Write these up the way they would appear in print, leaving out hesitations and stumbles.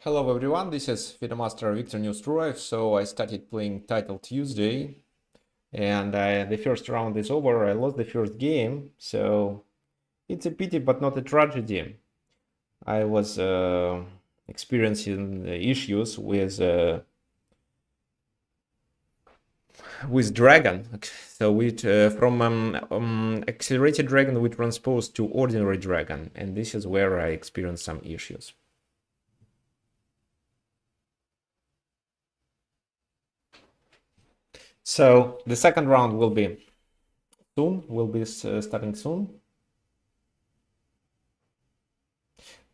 Hello everyone, this is FIDE Viktor Neustroev. So I started playing Title Tuesday and the first round is over. I lost the first game, so it's a pity but not a tragedy. I was experiencing issues with Dragon. So from accelerated Dragon we transposed to ordinary Dragon, and this is where I experienced some issues. So the second round will be starting soon.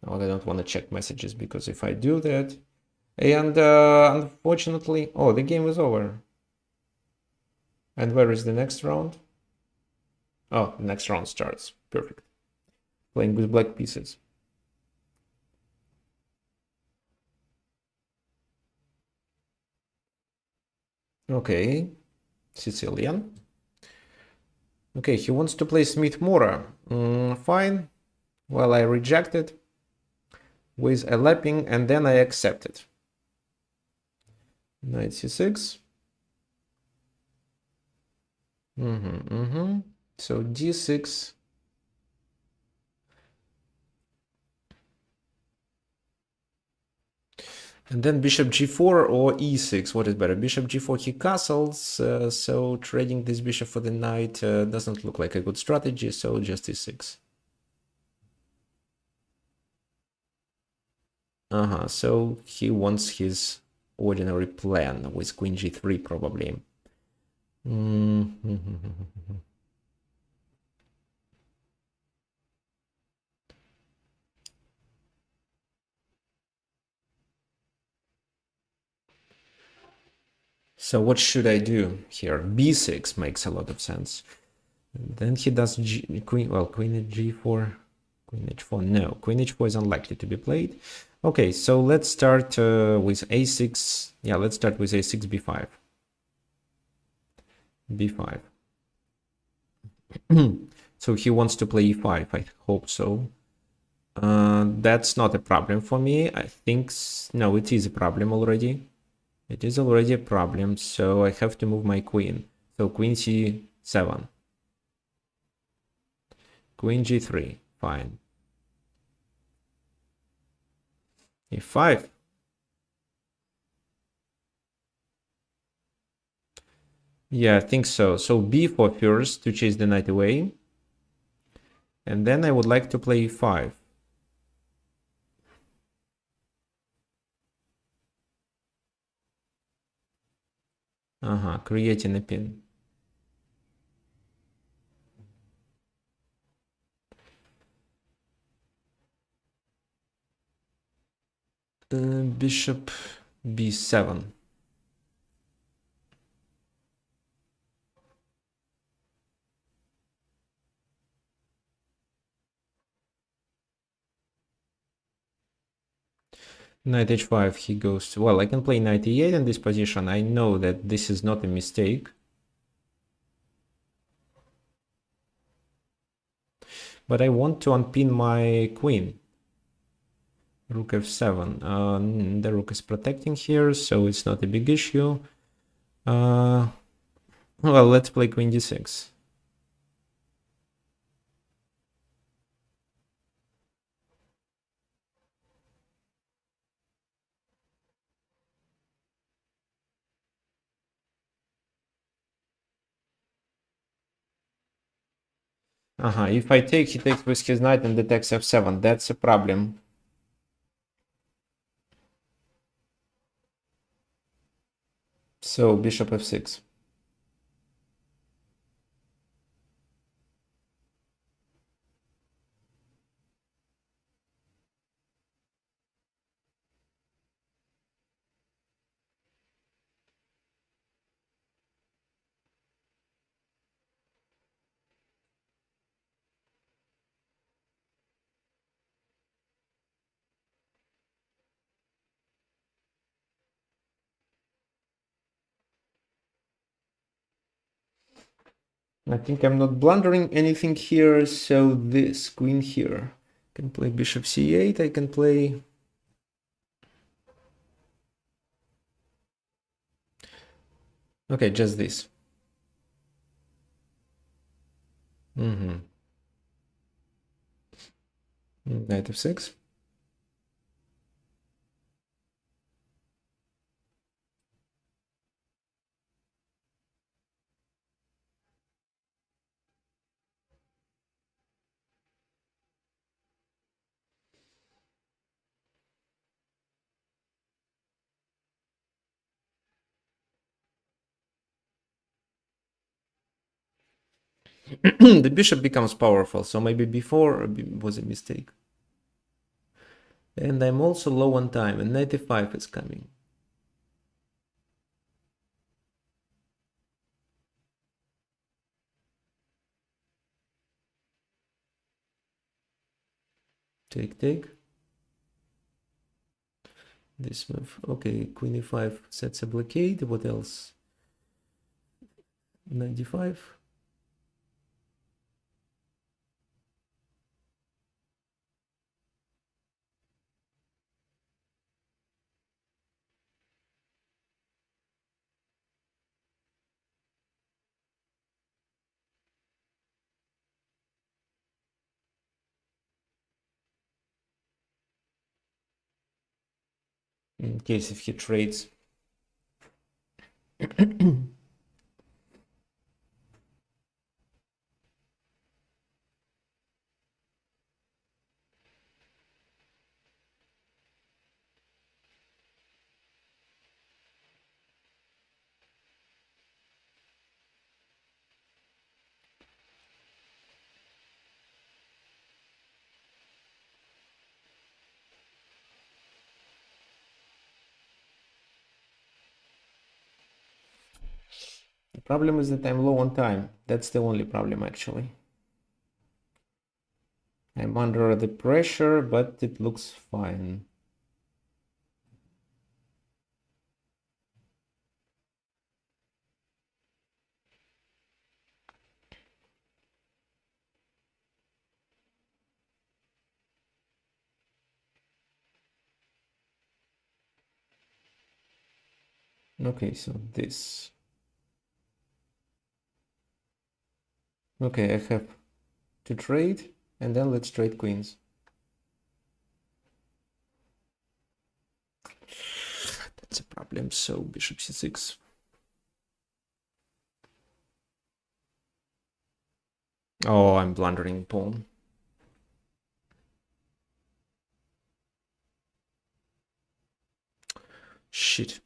Now I don't want to check messages because if I do that, and unfortunately, oh, the game is over. And where is the next round? Oh, the next round starts. Perfect. Playing with black pieces. Okay, Sicilian. Okay, he wants to play Smith Mora. Fine. Well, I rejected with a lapping and then I accepted. Knight c6. So d6. And then bishop g4 or e6. What is better? Bishop g4, he castles. So trading this bishop for the knight doesn't look like a good strategy. So just e6. So he wants his ordinary plan with queen g3 probably. So what should I do here? b6 makes a lot of sense. Then he does queen at g4, queen h4. No, queen h4 is unlikely to be played. Okay, so let's start with a6. Yeah, let's start with a6, b5. b5. So he wants to play e5. I hope so. That's not a problem for me. I think no, it is a problem already. It is already a problem, so I have to move my queen. So queen c7. Queen g3, fine. e5. Yeah, I think so. So b4 first to chase the knight away. And then I would like to play e5. Creating a pin. Bishop b7. Knight h5, he goes to, well, I can play knight e8 in this position. I know that this is not a mistake. But I want to unpin my queen. Rook f7. The rook is protecting here, so it's not a big issue. Well, let's play queen d6. If I take, he takes with his knight and detects f7. That's a problem. So bishop f6. I think I'm not blundering anything here, so this queen here. I can play bishop c8, I can play Okay, just this. Mm-hmm. Knight f6. The bishop becomes powerful, so maybe before was a mistake. And I'm also low on time, and knight e5 is coming. Take, take. This move. Okay, queen e5 sets a blockade. What else? Knight d5. In case if he trades. The problem is that I'm low on time. That's the only problem, actually. I'm under the pressure, but it looks fine. Okay, so this. Okay, I have to trade, and then let's trade queens. That's a problem. So bishop c6. Oh, I'm blundering pawn. Shit.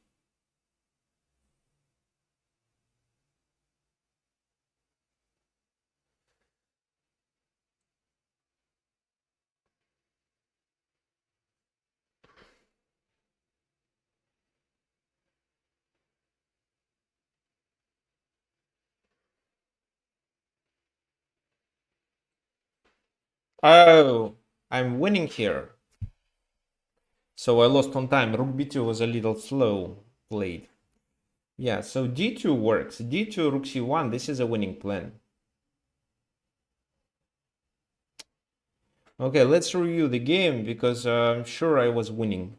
Oh, I'm winning here. So I lost on time. Rook b2 was a little slow played. Yeah, so d2 works. d2, rook c1, this is a winning plan. Okay, let's review the game because I'm sure I was winning.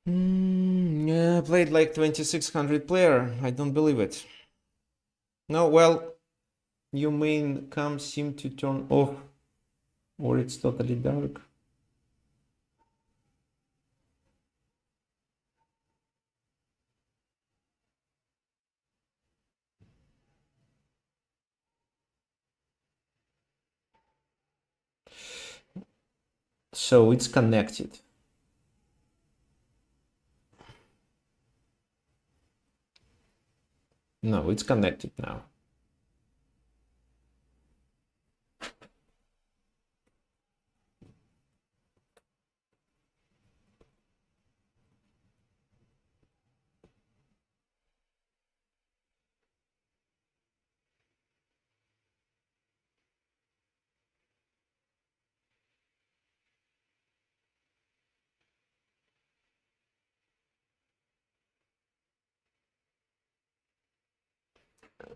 Yeah, I played like 2600 player. I don't believe it. No, well, you mean cam seem to turn off or it's totally dark? So it's connected. No, it's connected now.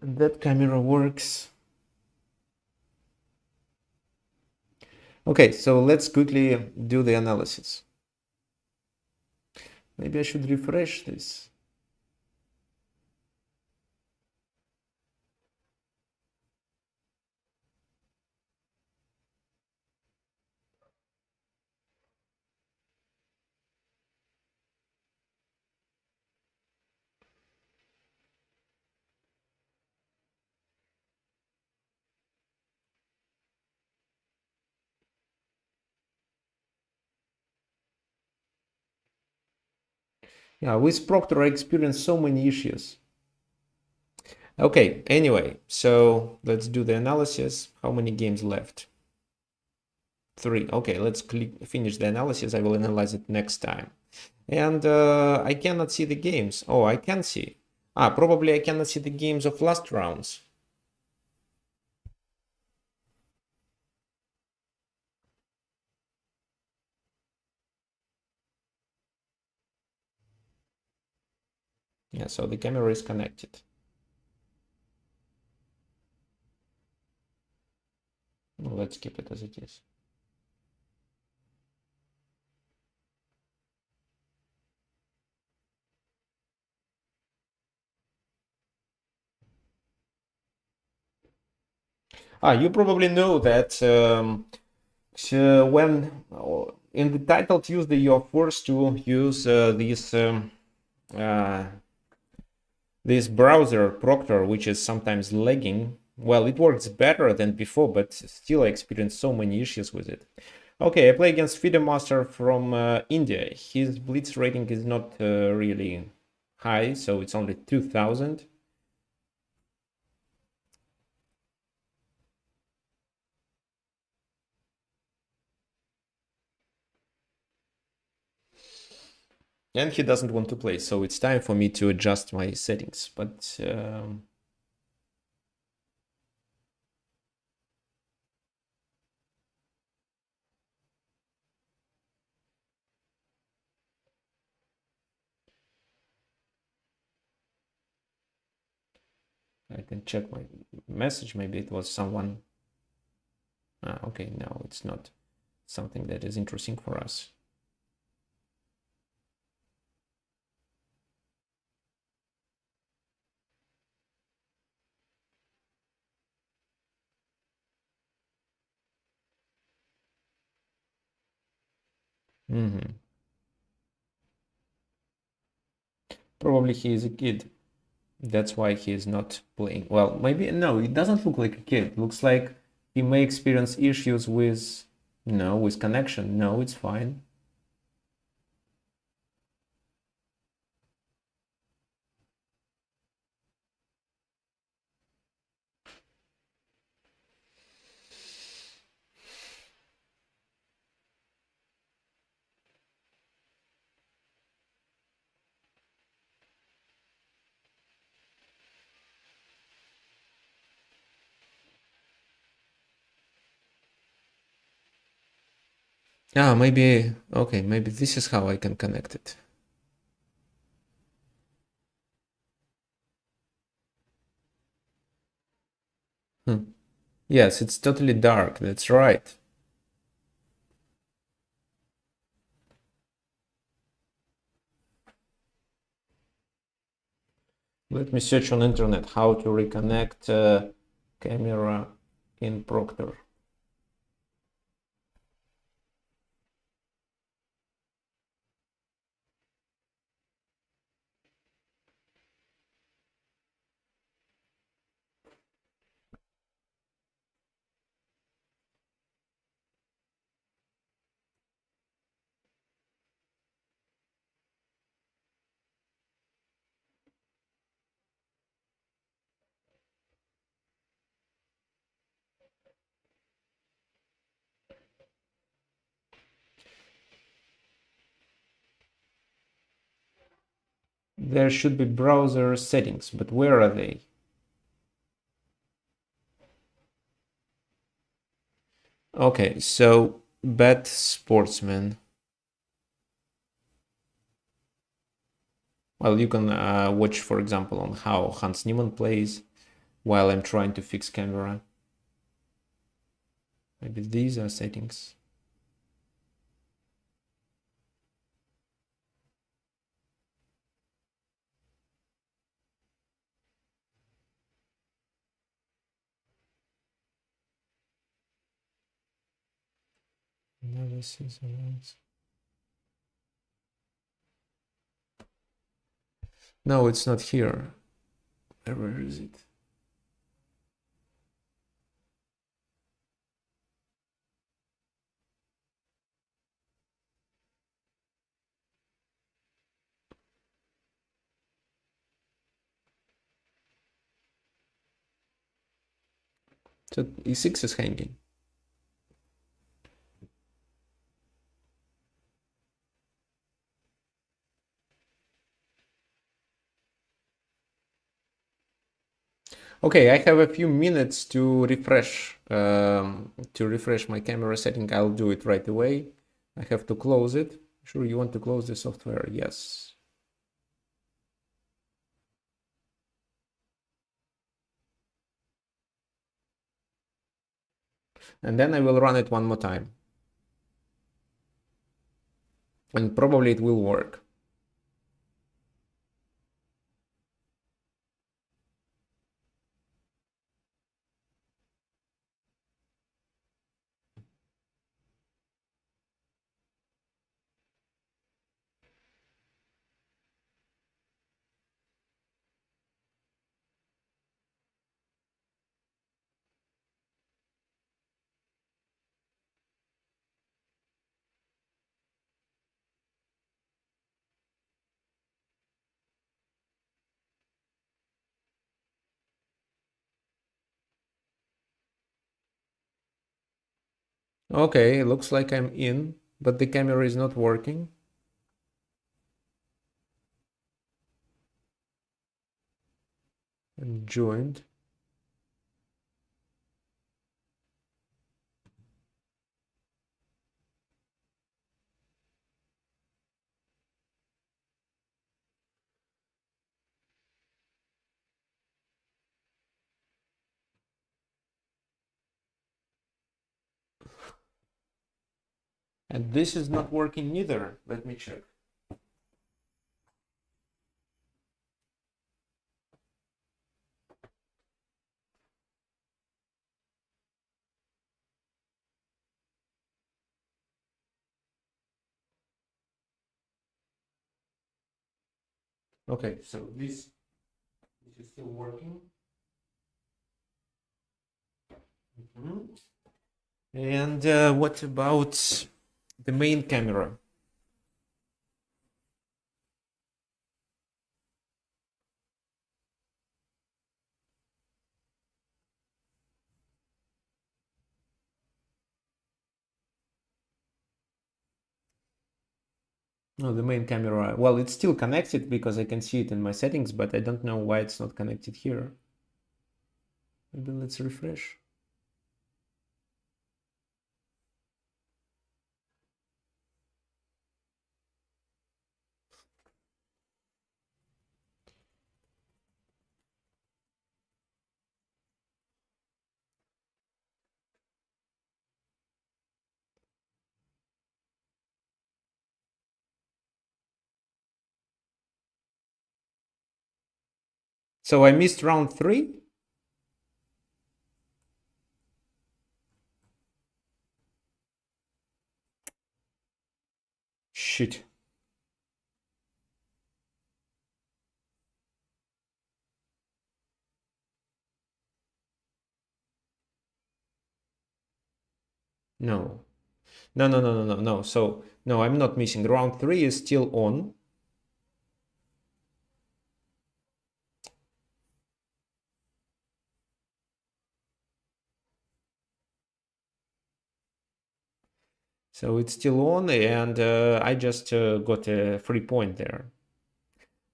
That camera works. Okay, so let's quickly do the analysis. Maybe I should refresh this. Yeah, with Proctor I experienced so many issues. Okay, anyway, so let's do the analysis. How many games left? 3. Okay, let's finish the analysis. I will analyze it next time. And I cannot see the games. Oh, I can see. Probably I cannot see the games of last rounds. Yeah, so the camera is connected. Let's keep it as it is. You probably know that when in the title Tuesday you're forced to use this browser Proctor, which is sometimes lagging. Well, it works better than before, but still I experience so many issues with it. Okay, I play against Master from India. His blitz rating is not really high, so it's only 2000. And he doesn't want to play, so it's time for me to adjust my settings. But I can check my message. Maybe it was someone. Okay, no, it's not something that is interesting for us. Mm-hmm. Probably he is a kid. That's why he is not playing. Well, maybe no, it doesn't look like a kid. It looks like he may experience issues with with connection. No, it's fine. Maybe okay, maybe this is how I can connect it. Yes, it's totally dark. That's right. Let me search on internet how to reconnect camera in Proctor. There should be browser settings, but where are they? Okay, so bet sportsman. Well, you can watch, for example, on how Hans Niemann plays while I'm trying to fix camera. Maybe these are settings. Analysis. No, it's not here. Where is it? So E6 is hanging. Okay, I have a few minutes to refresh my camera setting. I'll do it right away. I have to close it. Sure, you want to close the software? Yes. And then I will run it one more time. And probably it will work. Okay, it looks like I'm in, but the camera is not working. I'm joined. And this is not working neither. Let me check. Okay, so this is still working. And what about the main camera? No, the main camera, well, it's still connected because I can see it in my settings, but I don't know why it's not connected here. Maybe let's refresh. So I missed round 3? Shit. No. No. So, no, I'm not missing. Round 3 is still on. So it's still on, and I just got a free point there.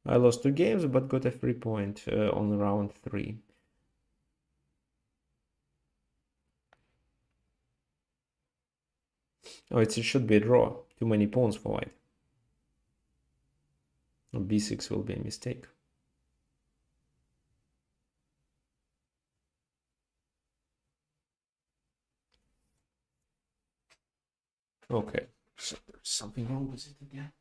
I lost 2 games, but got a free point on round 3. Oh, it should be a draw. Too many pawns for white. B6 will be a mistake. Okay, so there's something wrong with it again.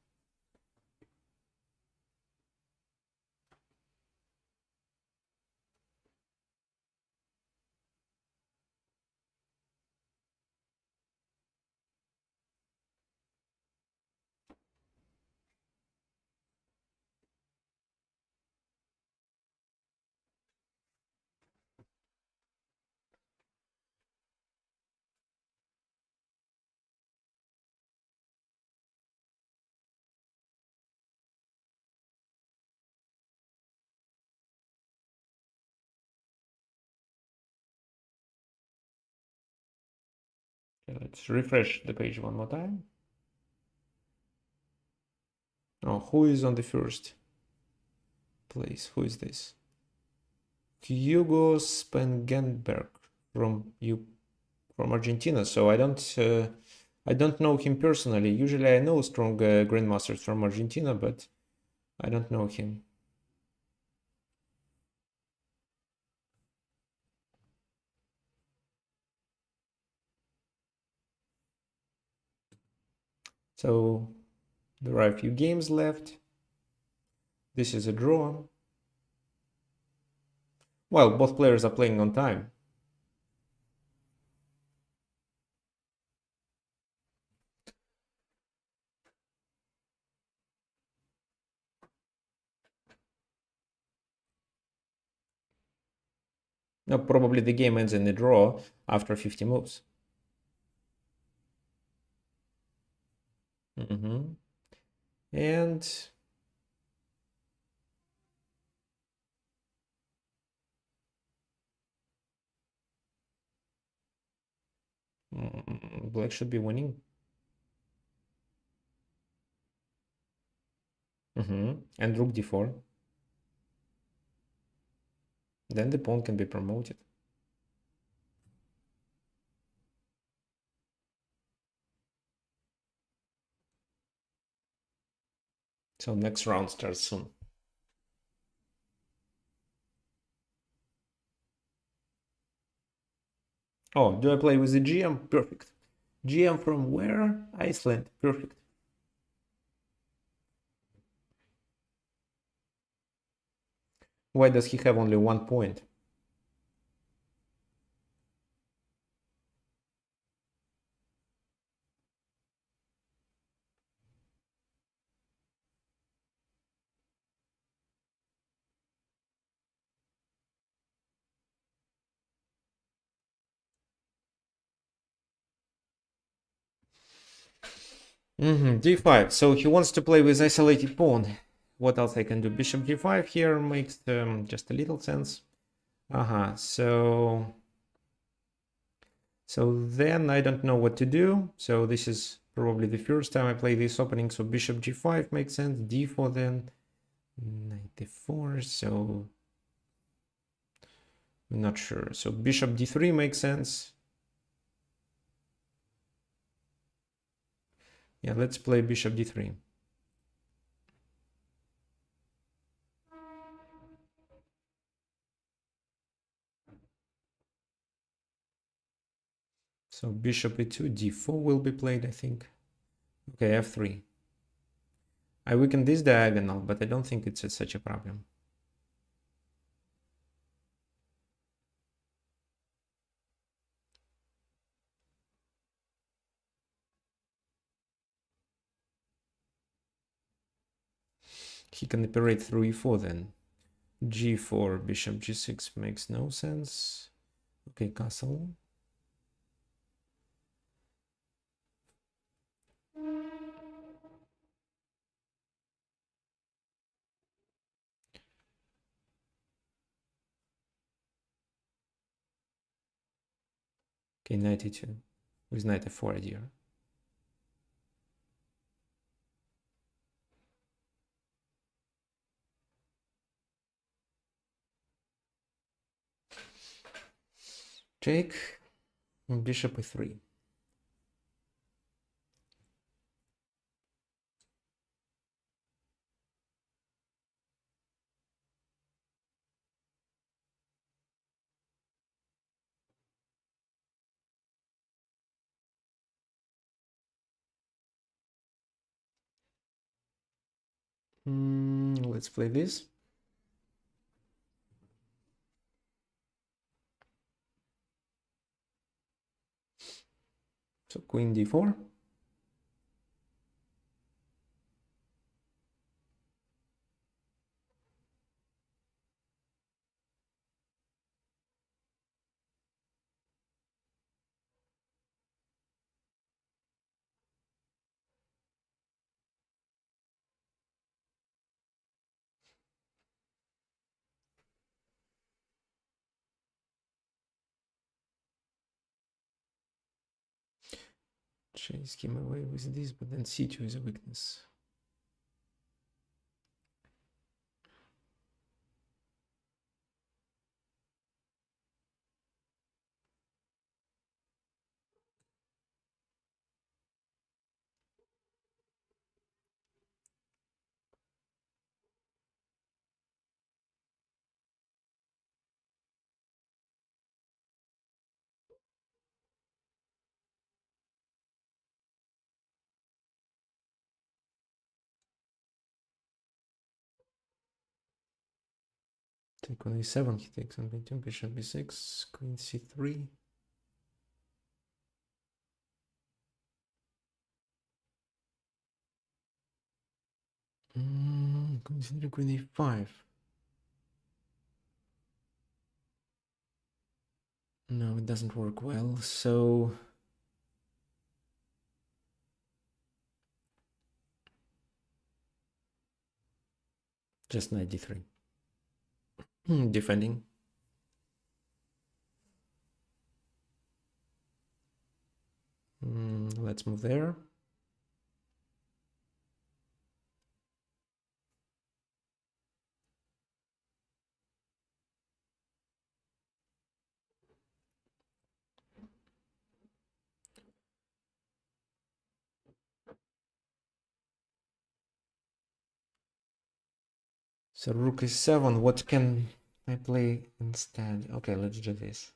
Okay, let's refresh the page one more time. Oh, who is on the first place? Who is this? Hugo Spangenberg from Argentina. So I don't know him personally. Usually I know strong grandmasters from Argentina, but I don't know him. So there are a few games left. This is a draw. Well, both players are playing on time. No, probably the game ends in a draw after 50 moves. And black should be winning. And rook d4. Then the pawn can be promoted. So next round starts soon. Oh, do I play with the GM? Perfect. GM from where? Iceland. Perfect. Why does he have only 1 point? D5. So he wants to play with isolated pawn. What else I can do? Bishop g5 here makes just a little sense. So then I don't know what to do. So this is probably the first time I play this opening. So bishop g5 makes sense. d4 then. 94. So I'm not sure. So bishop d3 makes sense. Yeah, let's play bishop d3. So bishop e2, d4 will be played, I think. Okay, f3. I weaken this diagonal, but I don't think it's such a problem. He can operate through e4 then. g4, bishop g6 makes no sense. Okay, castle. Okay, knight e2 with knight f4 here. Take bishop e3. Let's play this. So queen d4. Chase came away with this, but then c2 is a weakness. Take on a7, he takes on b2, bishop b6, queen c3. Queen c3, queen e5. No, it doesn't work well, so just knight d3. Defending. Let's move there. So rook e7, what can I play instead? Okay, let's do this.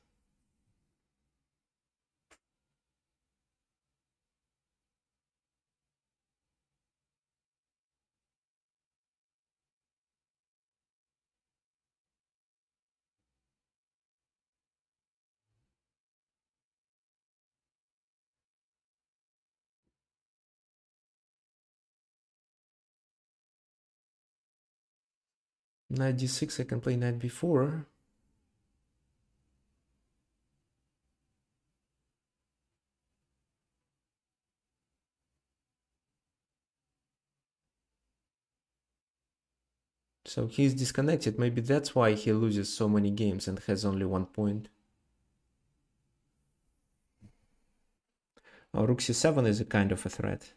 Knight d6, I can play knight b4. So he's disconnected. Maybe that's why he loses so many games and has only 1 point. Oh, rook c7 is a kind of a threat.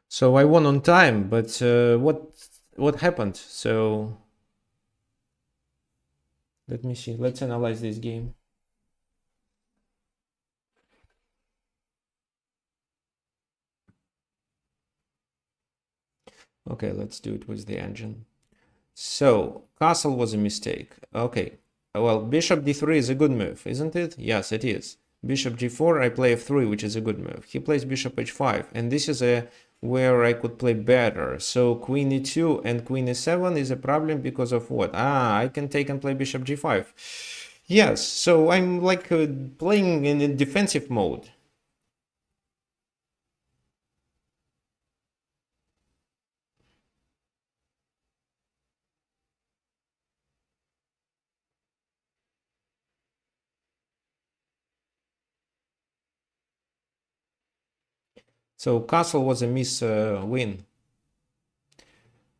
So I won on time, but what happened? So let me see. Let's analyze this game. Okay, let's do it with the engine. So castle was a mistake. Okay, well, bishop d3 is a good move, isn't it? Yes, it is. Bishop g4, I play f3, which is a good move. He plays bishop h5, and this is where I could play better. So queen e2 and queen e7 is a problem because of what? I can take and play bishop g5. Yes, so I'm like playing in a defensive mode. So castle was a miss win.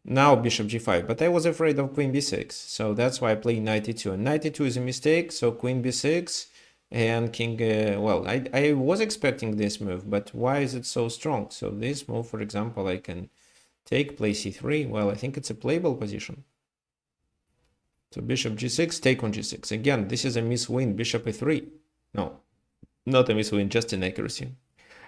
Now bishop g5, but I was afraid of queen b6, so that's why I played knight e2. And knight e2 is a mistake, so queen b6, And king, well, I was expecting this move, but why is it so strong? So this move, for example, I can take, play c3. Well, I think it's a playable position. So bishop g6, take on g6. Again, this is a miss win. Bishop e3. No, not a miss win, just inaccuracy.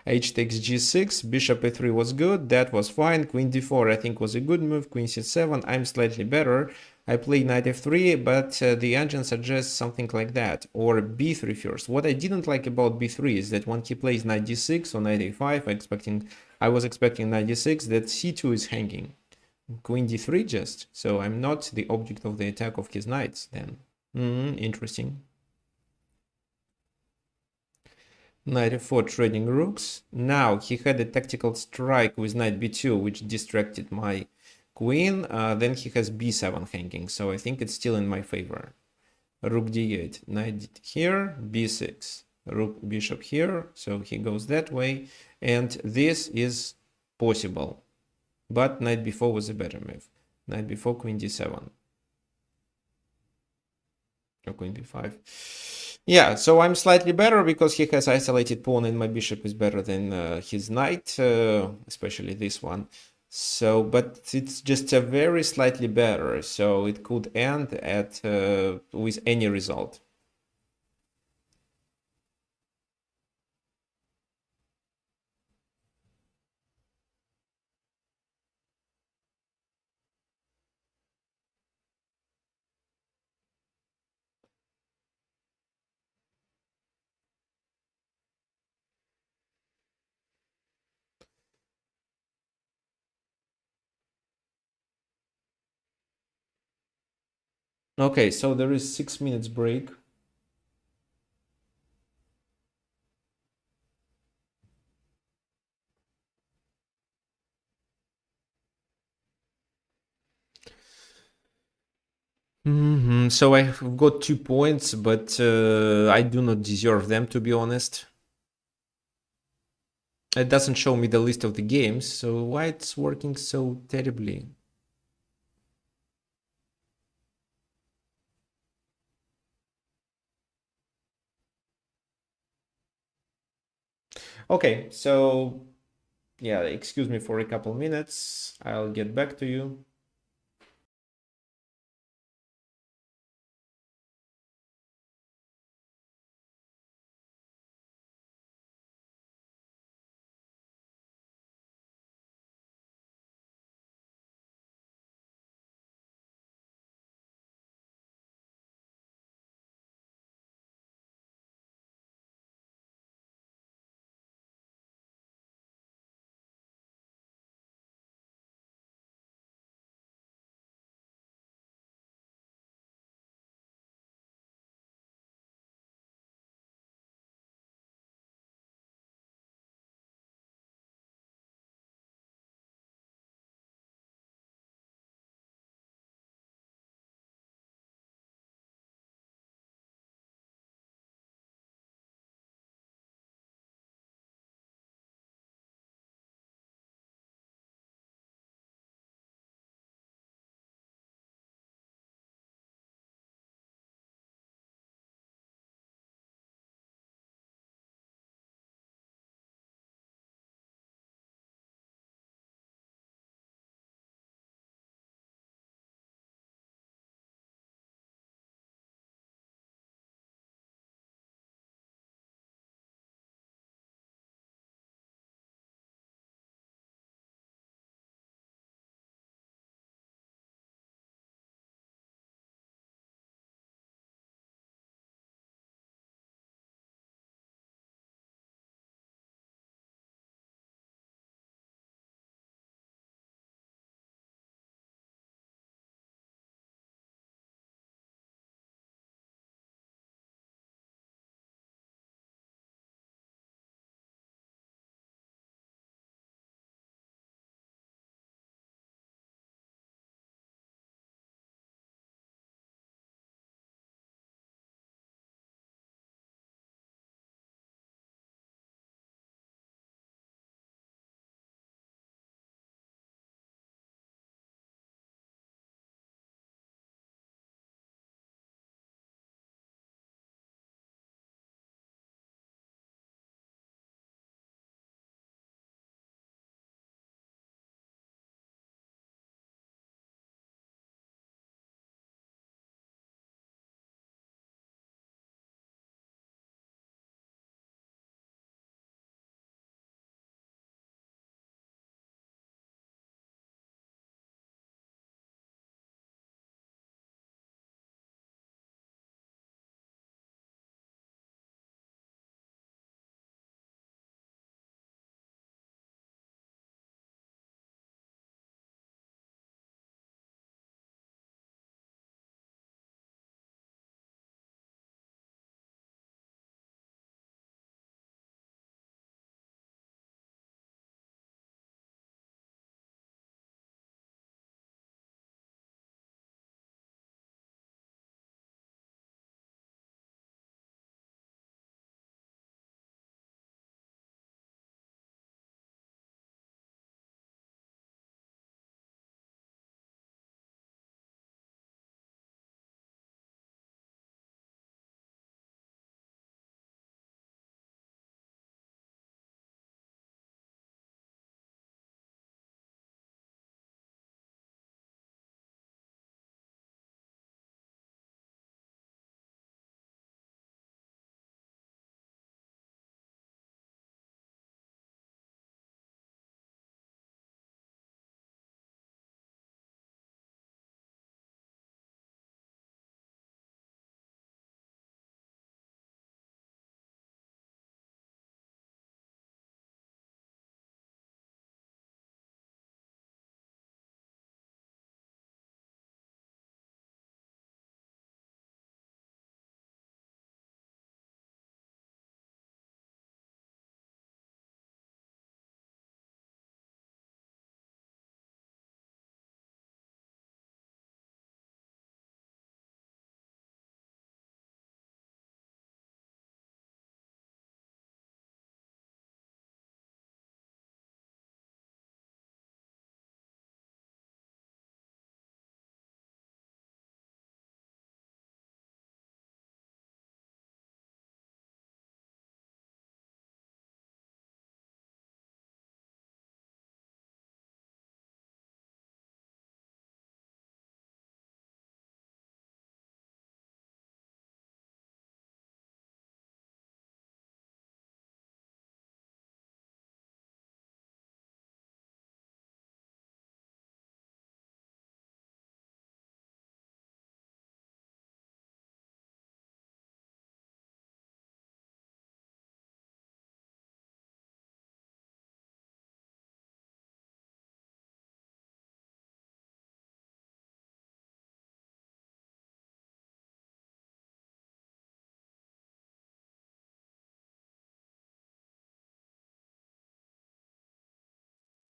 H takes g6, bishop a3 was good, that was fine. Queen d4 I think was a good move. Queen c7, I'm slightly better. I played knight f3, but the engine suggests something like that, or b3 first. What I didn't like about b3 is that when he plays knight d6 or knight a5, I was expecting knight d6, that c2 is hanging. Queen d3 just, so I'm not the object of the attack of his knights then. Interesting. Knight f4 trading rooks. Now he had a tactical strike with knight b2, which distracted my queen. Then he has b7 hanging, so I think it's still in my favor. Rook d8, knight here, b6, rook bishop here, so he goes that way, and this is possible. But knight b4 was a better move. Knight b4, queen d7. Or queen b5. Yeah, so I'm slightly better because he has isolated pawn and my bishop is better than his knight, especially this one. So, but it's just a very slightly better, so it could end at with any result. Okay, so there is 6 minutes break. So I've got 2 points, but I do not deserve them, to be honest. It doesn't show me the list of the games, so why it's working so terribly? Okay, so yeah, excuse me for a couple minutes. I'll get back to you.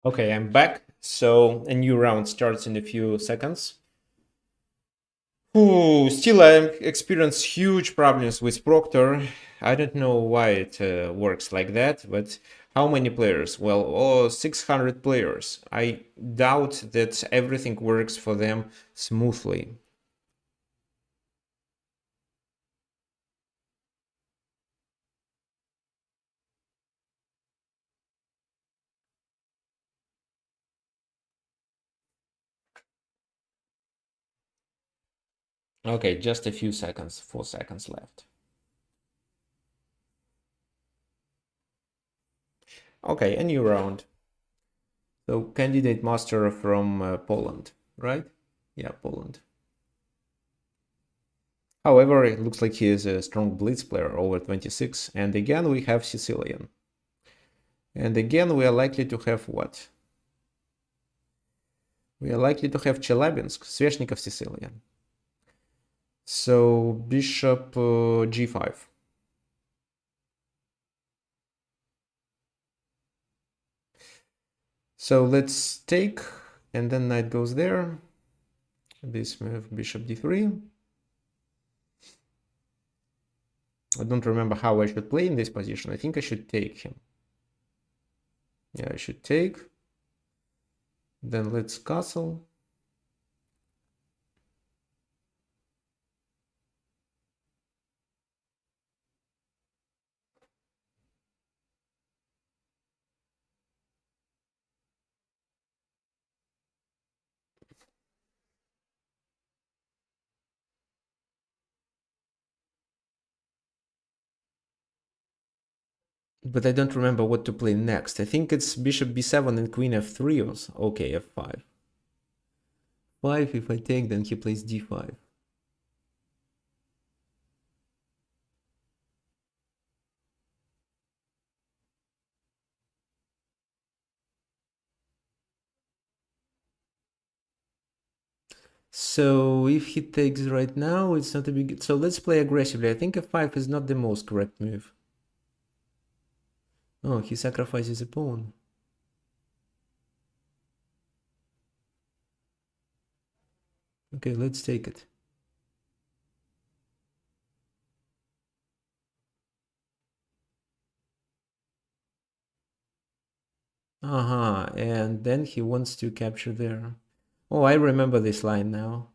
Okay, I'm back. So a new round starts in a few seconds. Ooh, still I experience huge problems with Proctor. I don't know why it works like that, but how many players? Well, 600 players. I doubt that everything works for them smoothly. Okay, just a few seconds, 4 seconds left. Okay, a new round. So candidate master from Poland, right? Yeah, Poland. However, it looks like he is a strong blitz player over 26. And again, we have Sicilian. And again, we are likely to have what? We are likely to have Chelyabinsk, Sveshnikov, Sicilian. So bishop g5. So let's take, and then knight goes there. This move, bishop d3. I don't remember how I should play in this position. I think I should take him. Yeah, I should take. Then let's castle. But I don't remember what to play next. I think it's bishop b7 and queen f3 or so. Okay, f5. 5, if I take, then he plays d5. So if he takes right now, it's not a big... So let's play aggressively. I think f5 is not the most correct move. Oh, he sacrifices a pawn. Okay, let's take it. And then he wants to capture there. Oh, I remember this line now.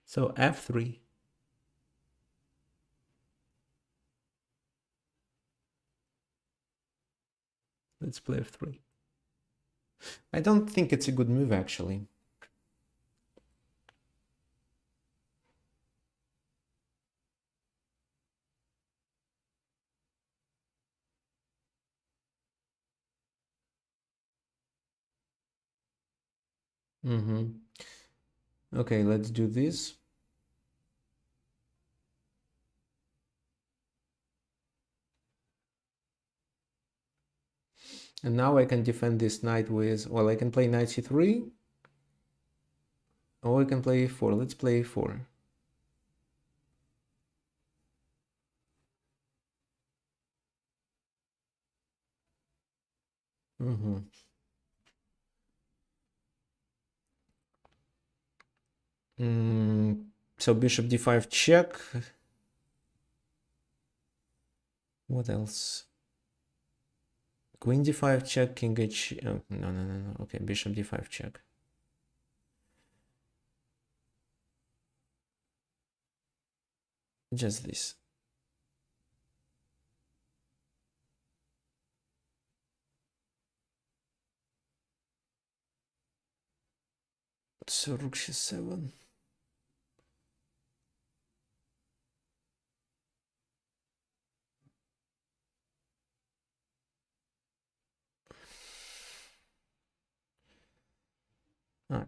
So f3. Let's play f3. I don't think it's a good move, actually. Okay, let's do this. And now I can defend this knight with... Well, I can play knight c3. Or I can play e4. Let's play e4. So bishop d5 check. What else? Queen d5 check, king h... Oh, no. Okay, bishop d5 check. Just this. So rook c7.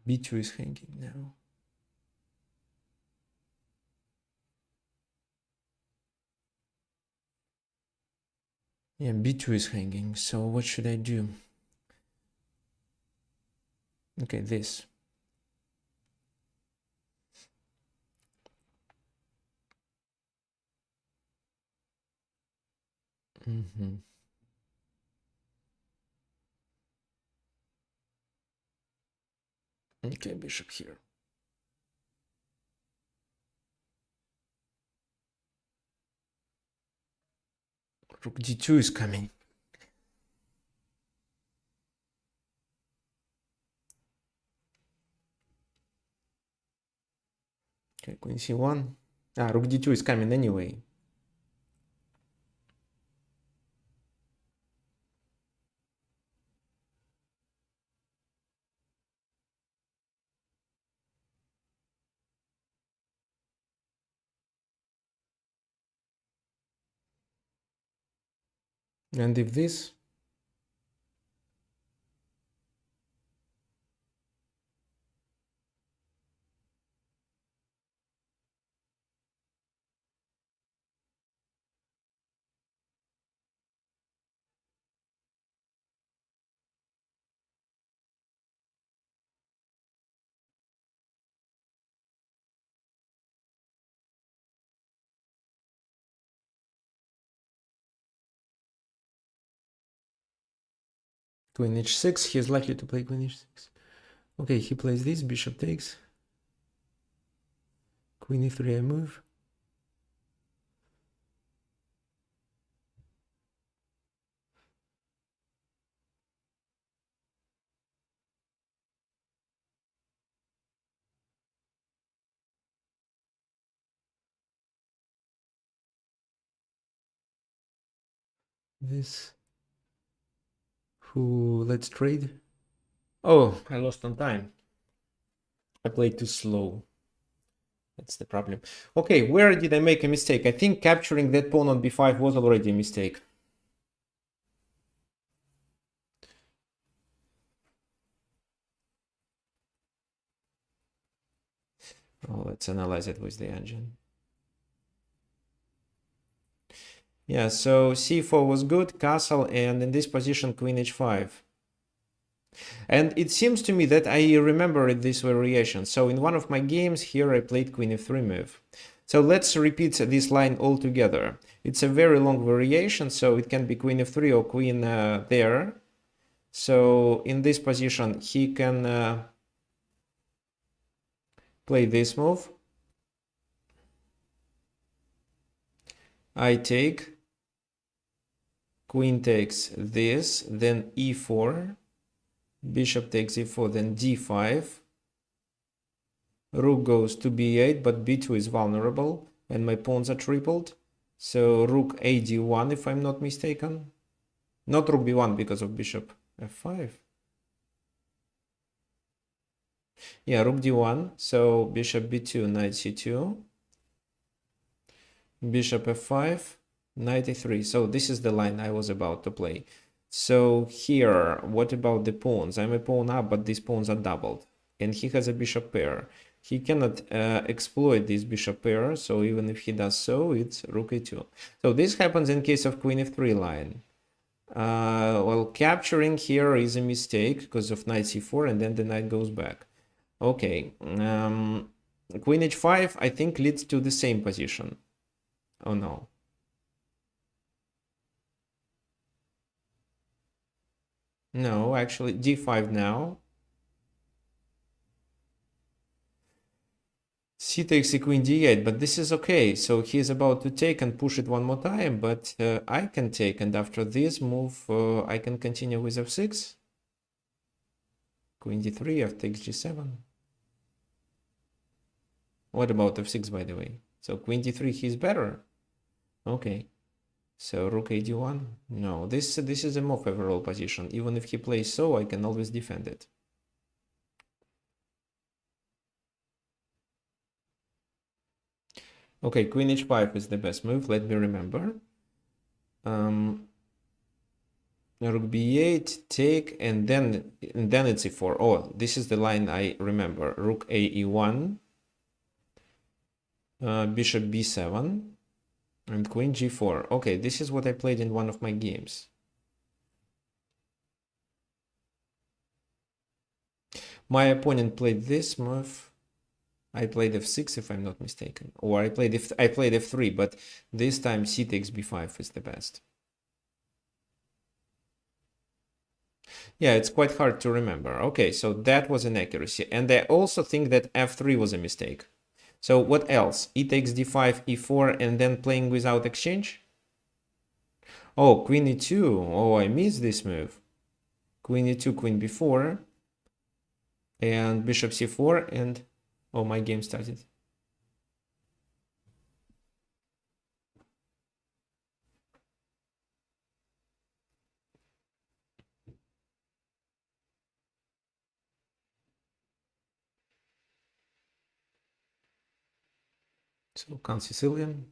b2 is hanging now. Yeah, b2 is hanging. So what should I do? Okay, this. Okay, bishop here. Rook d2 is coming. Okay, queen c1. Rook d2 is coming anyway. And if this, queen h6, he is likely to play queen h6. Okay, he plays this, bishop takes. Queen e3, I move. This. Let's trade. Oh, I lost on time. I played too slow. That's the problem. Okay, where did I make a mistake? I think capturing that pawn on b5 was already a mistake. Oh, let's analyze it with the engine. Yeah, so c4 was good, castle, and in this position, queen h5. And it seems to me that I remember this variation. So in one of my games here, I played queen f3 move. So let's repeat this line all together. It's a very long variation, so it can be queen f3 or queen there. So in this position, he can play this move. I take, queen takes this, then e4, bishop takes e4, then d5, rook goes to b8, but b2 is vulnerable, and my pawns are tripled. So rook a d1, if I'm not mistaken. Not rook b1 because of bishop f5. Yeah, rook d1, so bishop b2, knight c2, bishop f5, knight a3. So this is the line I was about to play. So here, what about the pawns? I'm a pawn up, but these pawns are doubled. And he has a bishop pair. He cannot exploit this bishop pair, so even if he does so, it's rook a2. So this happens in case of queen f3 line. Well, capturing here is a mistake because of knight c4, and then the knight goes back. Okay, queen h5, I think, leads to the same position. Oh no. No, actually, d5 now. C takes the queen d8, but this is okay. So he is about to take and push it one more time, but I can take, and after this move, I can continue with f6. Queen d3, f takes g7. What about f6, by the way? So queen d3, he's better. Okay. So rook a d1. No, this is a more favorable position. Even if he plays so, I can always defend it. Okay, queen h5 is the best move. Let me remember. Rook b8, take, and then it's e4. Oh, this is the line I remember. Rook a e1, bishop b7, and queen g4. Okay, this is what I played in one of my games. My opponent played this move. I played f6 if I'm not mistaken, or I played f3, but this time c takes b5 is the best. Yeah, it's quite hard to remember. Okay, so that was an accuracy, and I also think that f3 was a mistake. So what else? E takes d5, e4, and then playing without exchange? Oh, queen e2. Oh, I missed this move. Queen e2, queen b4, and bishop c4, and oh, my game started. So Count Sicilian.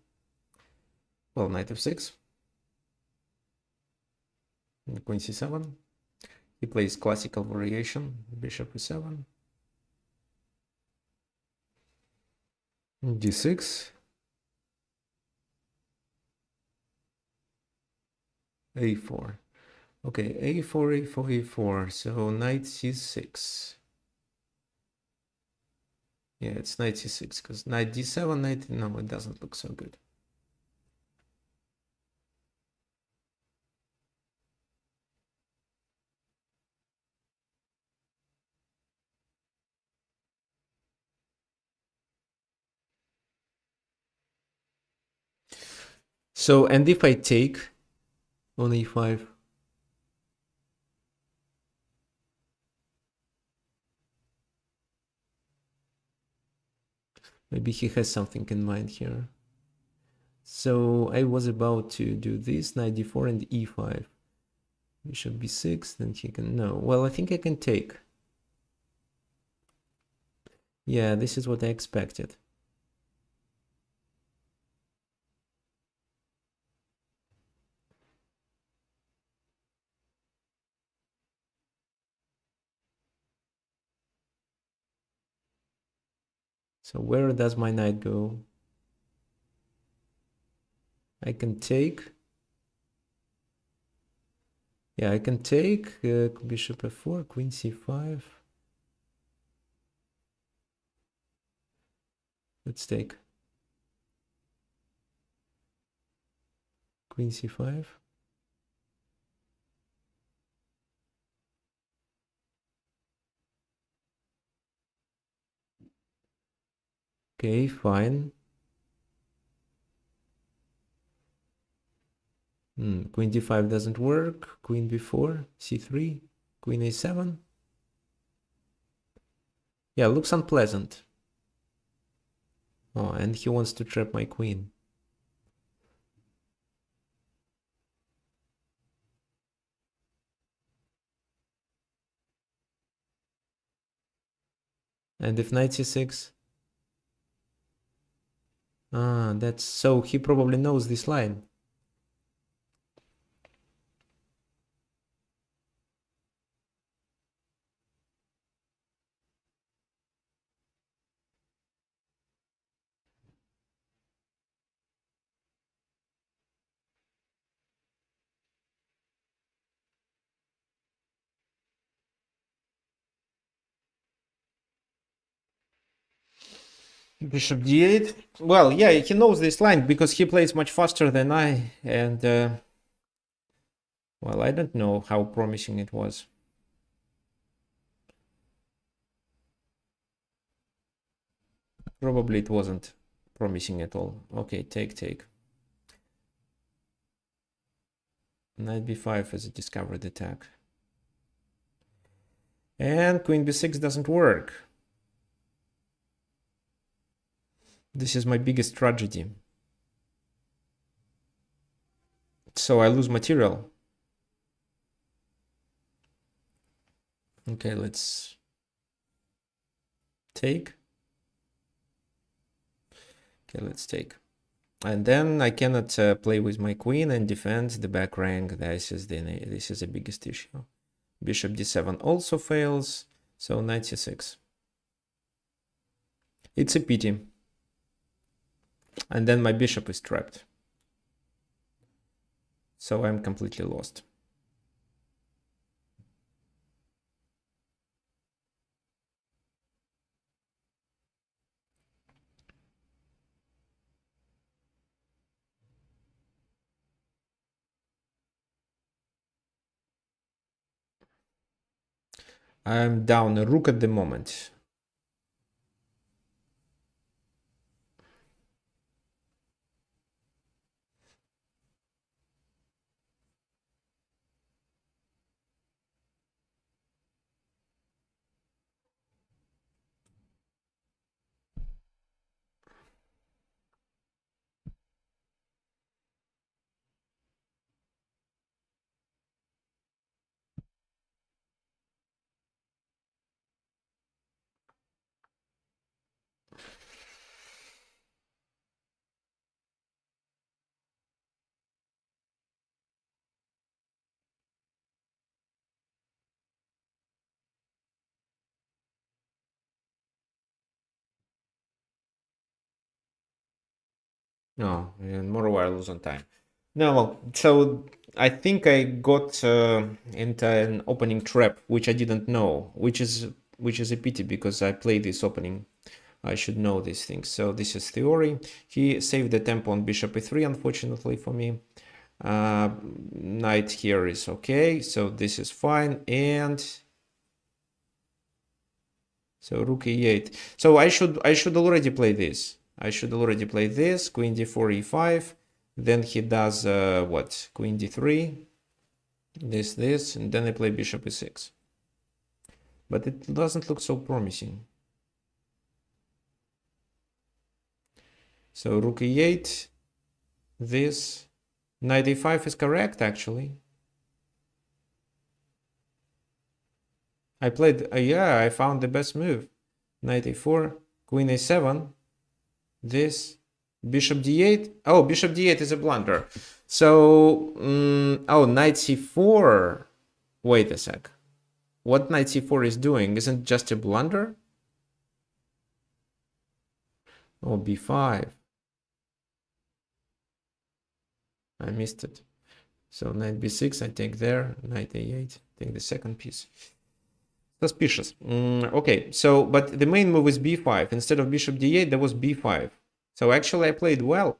Well, knight f6. Queen c7. He plays classical variation. Bishop e7. d6. a4. Okay, a4, a4, a4. So knight c6. Yeah, it's knight c6 because knight d7, knight. No, it doesn't look so good. So, and if I take on e5, maybe he has something in mind here. So I was about to do this, knight d4 and e5. Bishop b6, then he can, no. Well, I think I can take. Yeah, this is what I expected. So where does my knight go? I can take. Yeah, I can take bishop f4, queen c5. Let's take. Queen c5. Okay, fine. Queen d5 doesn't work. Queen b4, c3, queen a7. Yeah, looks unpleasant. Oh, and he wants to trap my queen. And if knight c6? Ah, that's so he probably knows this line. Bishop d8. Well, yeah, he knows this line because he plays much faster than I, and well, I don't know how promising it was. Probably it wasn't promising at all. Okay, take. Knight b5 is a discovered attack. And queen b6 doesn't work. This is my biggest tragedy. So I lose material. Okay, let's take. Okay, let's take. And then I cannot play with my queen and defend the back rank. This is the biggest issue. Bishop d7 also fails. So knight c6. It's a pity. And then my bishop is trapped. So I'm completely lost. I'm down a rook at the moment. No, and moreover, I lose on time. No, well, so I think I got into an opening trap, which I didn't know, which is a pity because I played this opening. I should know these things. So this is theory. He saved the tempo on bishop e3, unfortunately for me. Knight here is okay, so this is fine, and so rook e8. So I should already play this. I should already play this. Queen d4, e5. Then he does what? Queen d3. This, and then I play bishop e6. But it doesn't look so promising. So rook e8. This. Knight e5 is correct, actually. I played, yeah, I found the best move. Knight a4, queen a7, this, bishop d8. Oh, bishop d8 is a blunder. So, oh, knight c4. Wait a sec. What knight c4 is doing isn't just a blunder? Oh, b5. I missed it. So knight b6, I take there, knight a8, take the second piece. Suspicious. Okay, so, but the main move is b5. Instead of bishop d8, there was b5. So actually I played well.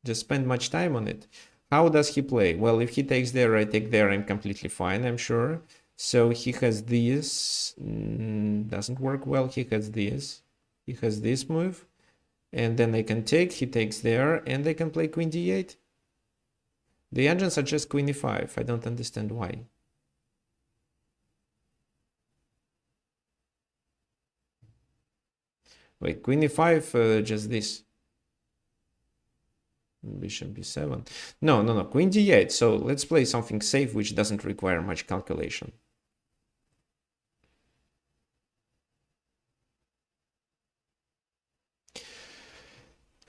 Just spend much time on it. How does he play? Well, if he takes there, I take there, I'm completely fine, I'm sure. So he has this. Doesn't work well. He has this. He has this move. And then I can take, he takes there, and I can play queen d8. The engine suggests queen e5. I don't understand why. Wait, queen e5, just this. Bishop b7. No. Queen d8. So let's play something safe, which doesn't require much calculation.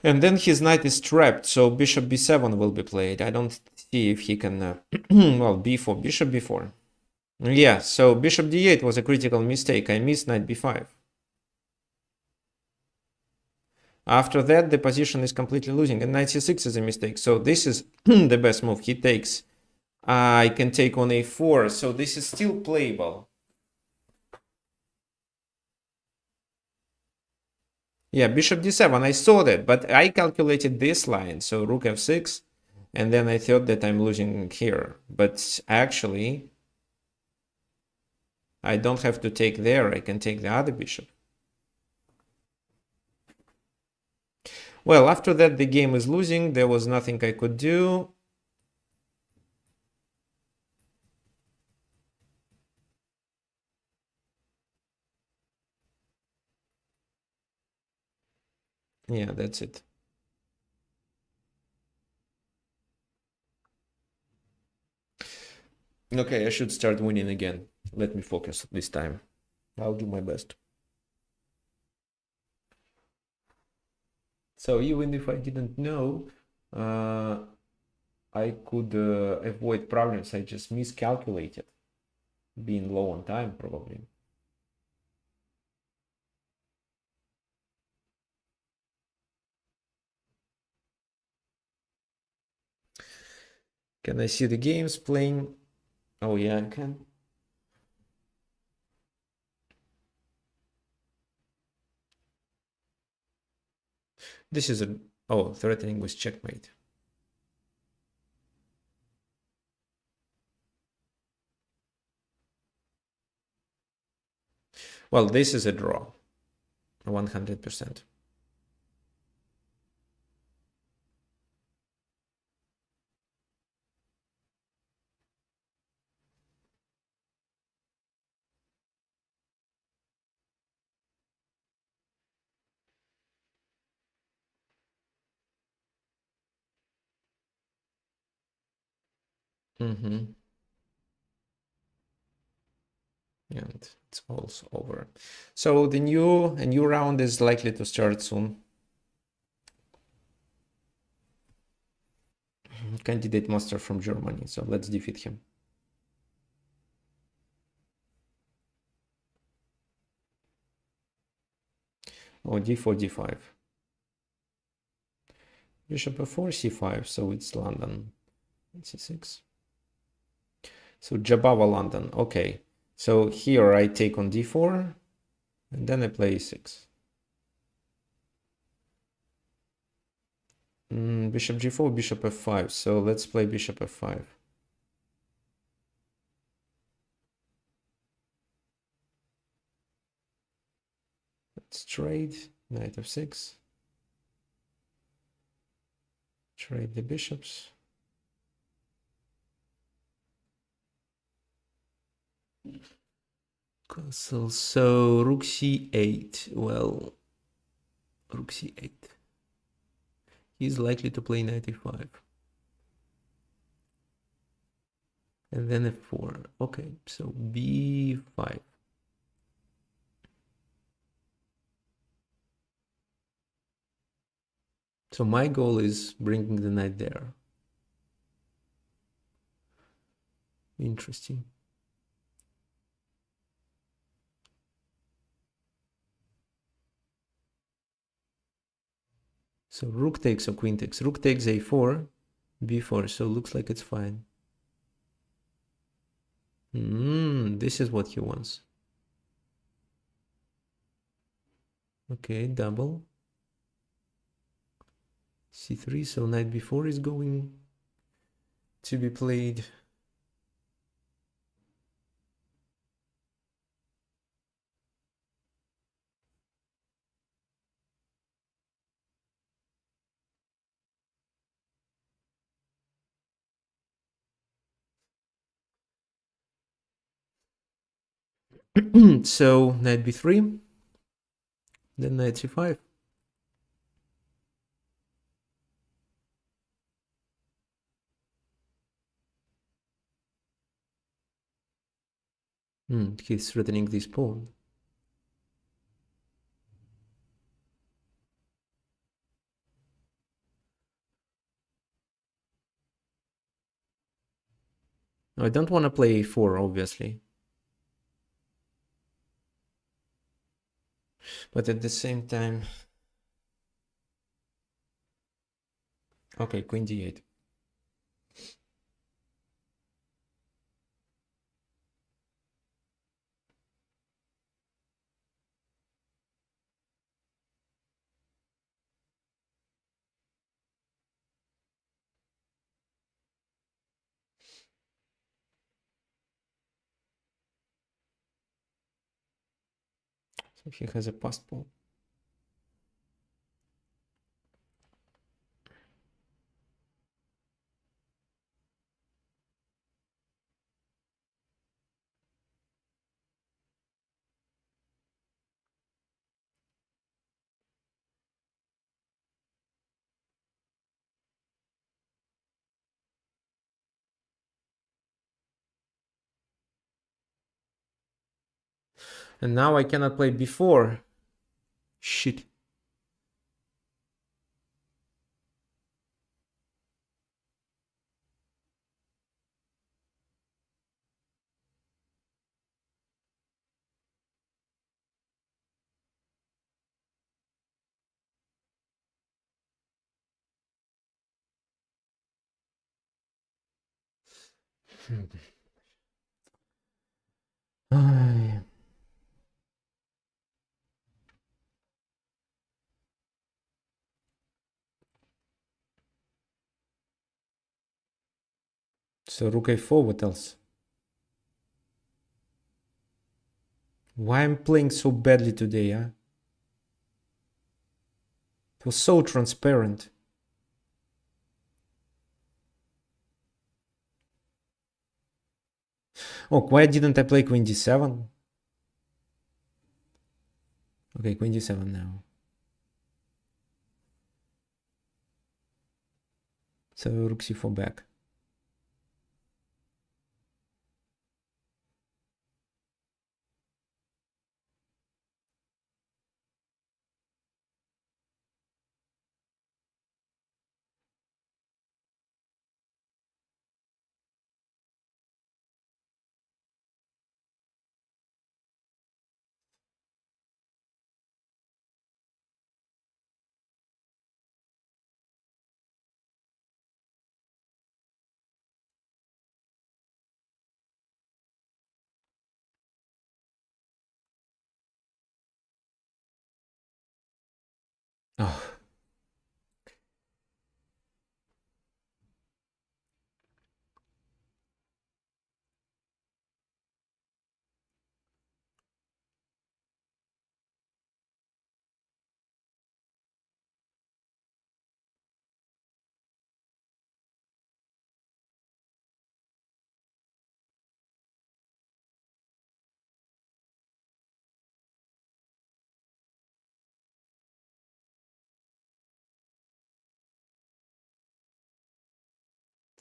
And then his knight is trapped, so bishop b7 will be played. I don't see if he can... well, b4, bishop b4. Yeah, so bishop d8 was a critical mistake. I missed knight b5. After that, the position is completely losing, and knight c6 is a mistake. So this is the best move. He takes. I can take on a4, so this is still playable. Yeah, bishop d7, I saw that, but I calculated this line, so rook f6, and then I thought that I'm losing here. But actually, I don't have to take there, I can take the other bishop. Well, after that, the game is losing, there was nothing I could do. Yeah, that's it. Okay, I should start winning again. Let me focus this time. I'll do my best. So even if I didn't know, I could avoid problems. I just miscalculated, being low on time probably. Can I see the games playing? Oh yeah, I can. This is a... Oh, threatening with checkmate. Well, this is a draw, 100%. And it's also over. So a new round is likely to start soon. Candidate master from Germany. So let's defeat him. Oh, d4, d5. Bishop f4, c5. So it's London. c6. So Jabava London. Okay. So here I take on d4 and then I play e6. Bishop g4, bishop f5. So let's play bishop f5. Let's trade. Knight f6. Trade the bishops. Castle. So rook c8. Well, rook c8. He's likely to play knight e5. And then f4. Okay, so b5. So my goal is bringing the knight there. Interesting. So rook takes or queen takes. Rook takes a4, b4. So looks like it's fine. This is what he wants. Okay, double. c3. So knight b4 is going to be played. So knight b3, then knight c5. He's threatening this pawn. I don't want to play a4, obviously. But at the same time... Okay, queen d8. So he has a passed pawn. And now I cannot play b4. Shit. So rook a4, what else? Why I'm playing so badly today, huh? It was so transparent. Oh, why didn't I play queen d7? Okay, queen d7 now. So rook c4 back. Oh,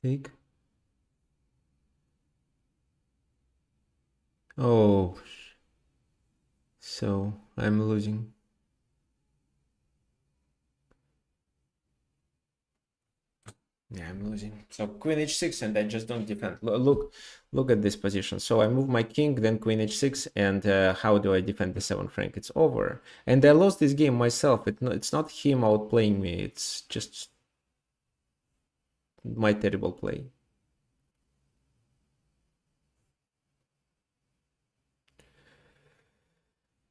take. Oh, so I'm losing. Yeah, I'm losing. So queen h6, and I just don't defend. Look at this position. So I move my king, then queen h6, and how do I defend the 7th rank? It's over. And I lost this game myself. It's not him outplaying me. It's just my terrible play.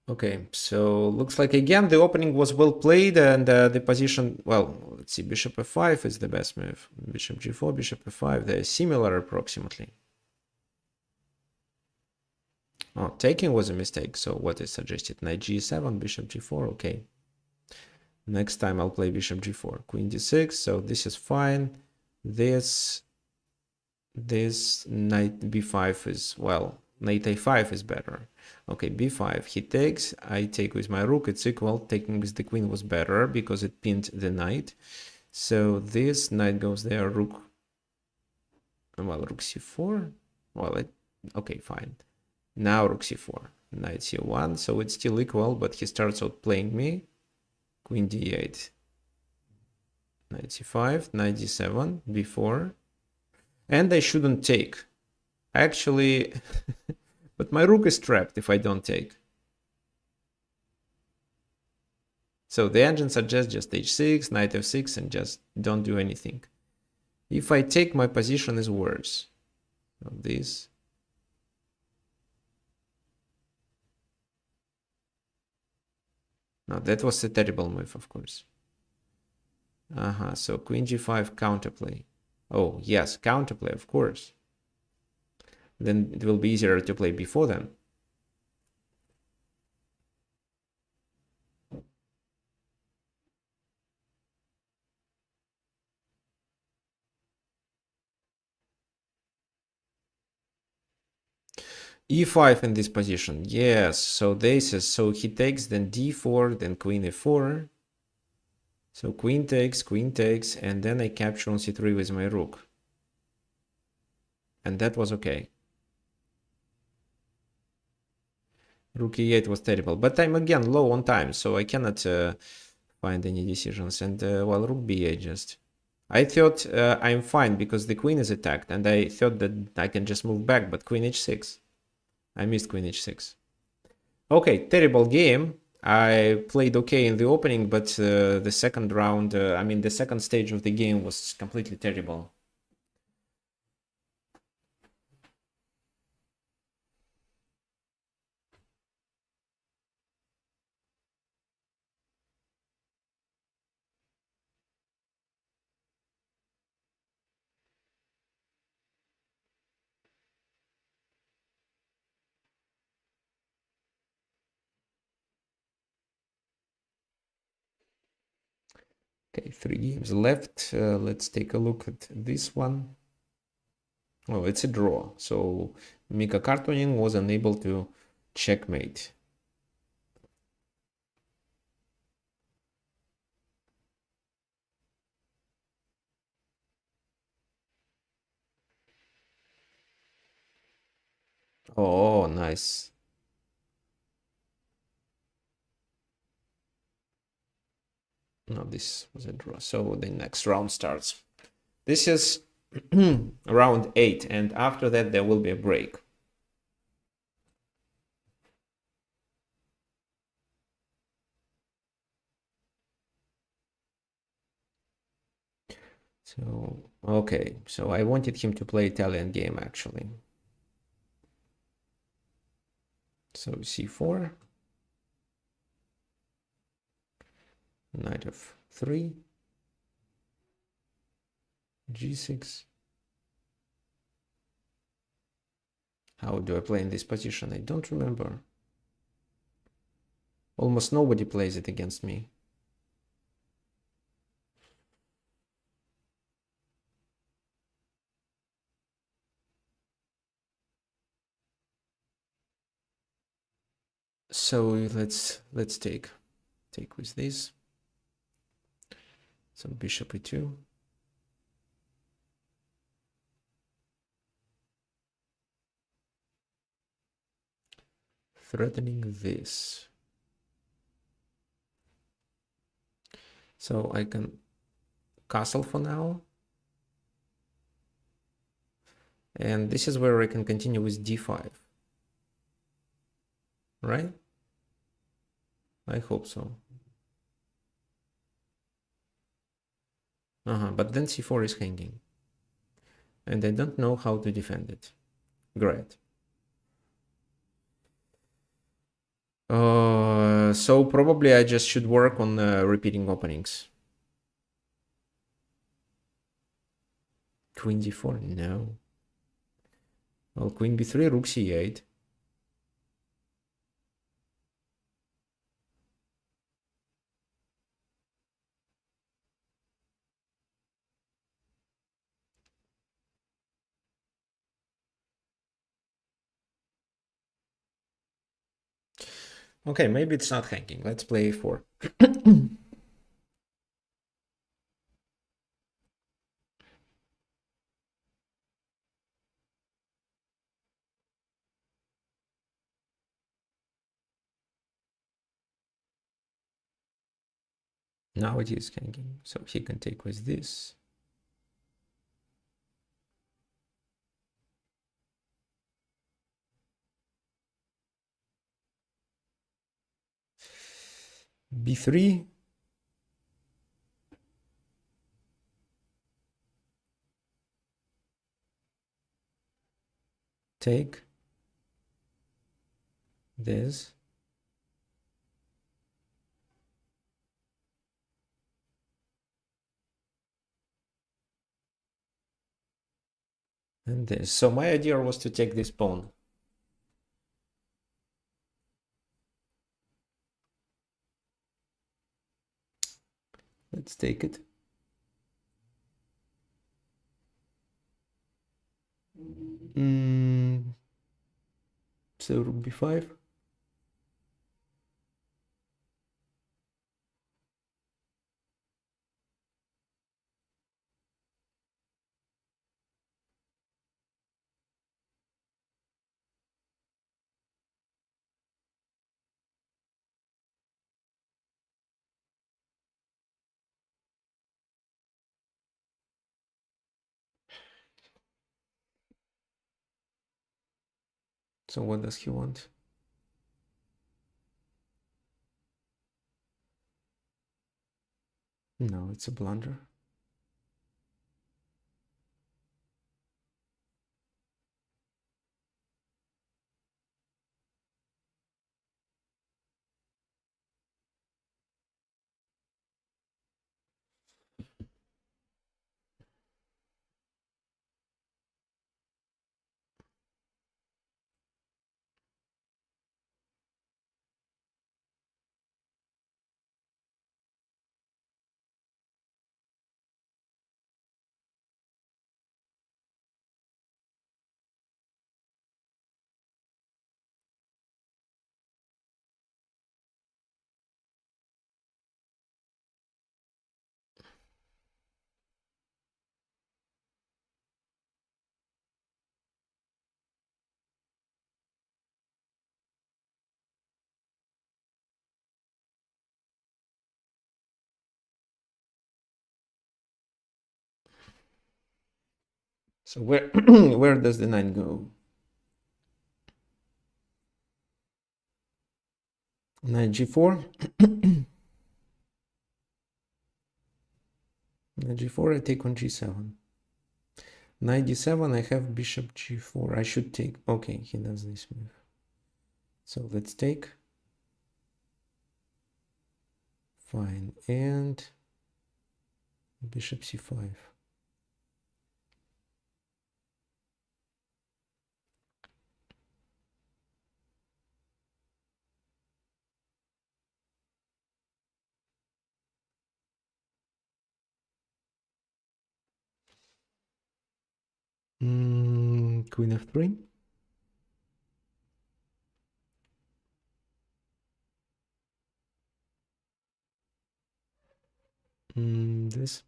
Okay, so looks like again the opening was well played, and the position, well, let's see, bishop f5 is the best move. Bishop g4, bishop f5, they're similar approximately. Oh, taking was a mistake, so what is suggested? Knight g7, bishop g4, okay. Next time I'll play bishop g4, queen d6, so this is fine. This knight b5 is, well, knight a5 is better. Okay, b5, he takes, I take with my rook, it's equal. Taking with the queen was better because it pinned the knight. So this knight goes there, rook, well, rook c4, well, okay, fine. Now rook c4, knight c1, so it's still equal, but he starts out playing me. Queen d8, knight c5, knight d7, b4, and I shouldn't take. Actually, but my rook is trapped if I don't take. So the engine suggests just h6, knight f6, and just don't do anything. If I take, my position is worse. So this. No, that was a terrible move, of course. So queen g5 counterplay. Oh, yes, counterplay, of course. Then it will be easier to play before then. e5 in this position. Yes, so this is, so he takes, then d4, then queen e4. So queen takes, and then I capture on c3 with my rook. And that was okay. Rook e8 was terrible, but I'm again low on time, so I cannot find any decisions. And well, rook b8 just. I thought I'm fine because the queen is attacked, and I thought that I can just move back, but queen h6. I missed queen h6. Okay, terrible game. I played okay in the opening, but the second round, I mean, the second stage of the game was completely terrible. Okay, 3 games left. Let's take a look at this one. Oh, it's a draw. So Mika Kartonin was unable to checkmate. Oh, nice. No, this was a draw. So the next round starts. This is round 8, and after that there will be a break. So, okay, so I wanted him to play Italian game actually. So c4, knight of 3, g6. How do I play in this position? I don't remember. Almost nobody plays it against me. So let's take with this. So bishop e2. Threatening this. So I can castle for now. And this is where I can continue with d5. Right? I hope so. But then c4 is hanging. And I don't know how to defend it. Great. So probably I just should work on repeating openings. Queen d4? No. Well, queen b3, rook c8. Okay, maybe it's not hanging. Let's play a4. Now it is hanging, so he can take with this. b3. Take this. And this. So my idea was to take this pawn. Let's take it. So rook b5. So what does he want? No, it's a blunder. So where where does the knight go? Knight g4. Knight g4, I take on g7. Knight d7, I have bishop g4. I should take. Okay, he does this move. So let's take. Fine. And bishop c5. Queen f3. This.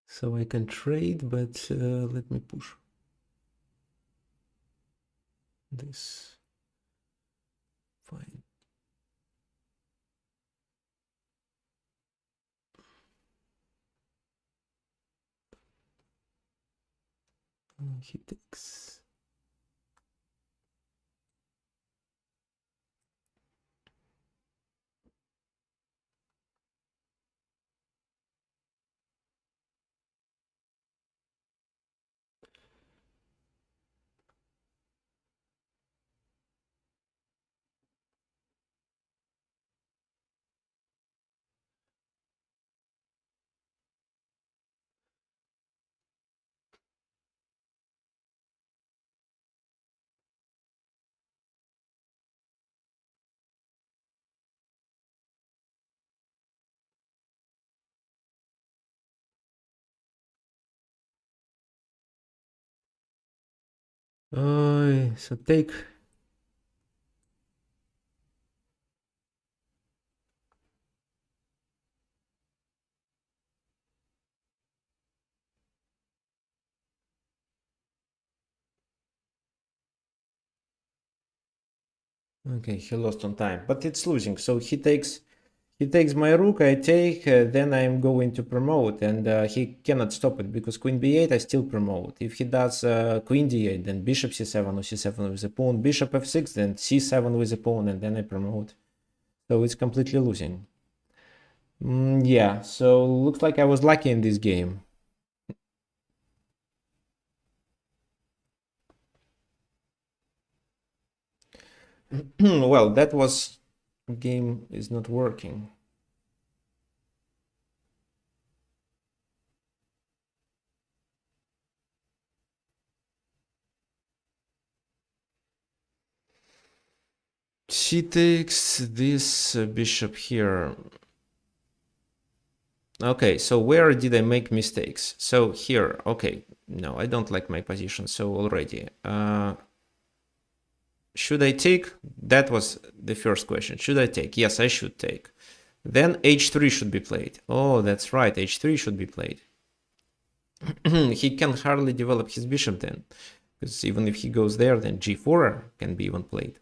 So I can trade, but let me push this. Fine. He takes. So take. Okay, he lost on time, but it's losing. So he takes my rook, I take, then I'm going to promote, and he cannot stop it because queen b8, I still promote. If he does queen d8, then bishop c7 or c7 with a pawn, bishop f6, then c7 with a pawn, and then I promote. So it's completely losing. Yeah, so looks like I was lucky in this game. Well, that was game is not working. She takes this bishop here. Okay, so where did I make mistakes? So here, okay, no, I don't like my position, so already. Should I take? That was the first question. Should I take? Yes, I should take. Then h3 should be played. Oh, that's right, h3 should be played. He can hardly develop his bishop then, because even if he goes there, then g4 can be even played.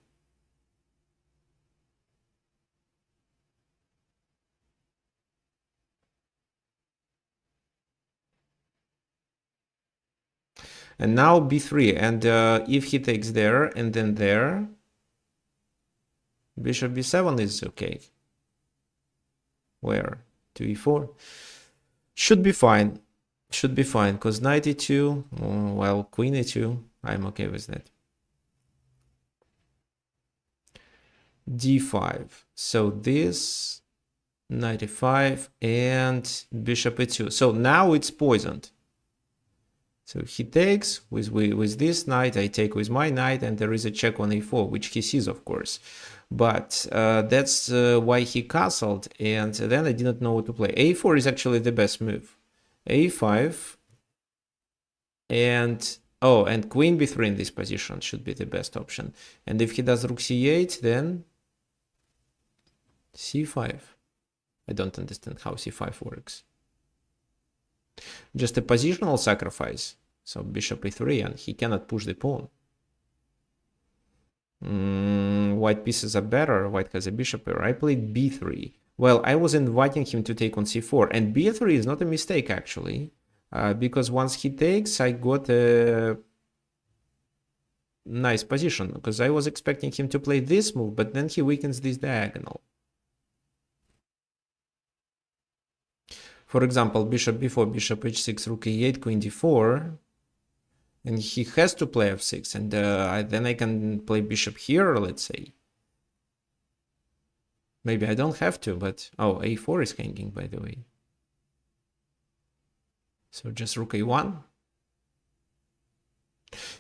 And now b3, and if he takes there and then there, bishop b7 is okay. Where? 2e4. Should be fine. Should be fine, because knight e2, well, queen e2, I'm okay with that. d5. So this, knight e5, and bishop e2. So now it's poisoned. So he takes with this knight, I take with my knight, and there is a check on a4, which he sees, of course. But that's why he castled, and then I didn't know what to play. a4 is actually the best move. a5, and oh, and queen b3 in this position should be the best option. And if he does rook c8, then c5. I don't understand how c5 works. Just a positional sacrifice. So bishop e3, and he cannot push the pawn. White pieces are better. White has a bishop here. I played b3. Well, I was inviting him to take on c4, and b3 is not a mistake, actually, because once he takes, I got a nice position, because I was expecting him to play this move, but then he weakens this diagonal. For example, bishop b4, bishop h6, rook e8, queen d4, and he has to play f6, and then I can play bishop here, let's say. Maybe I don't have to, but oh, a4 is hanging, by the way. So just rook a1.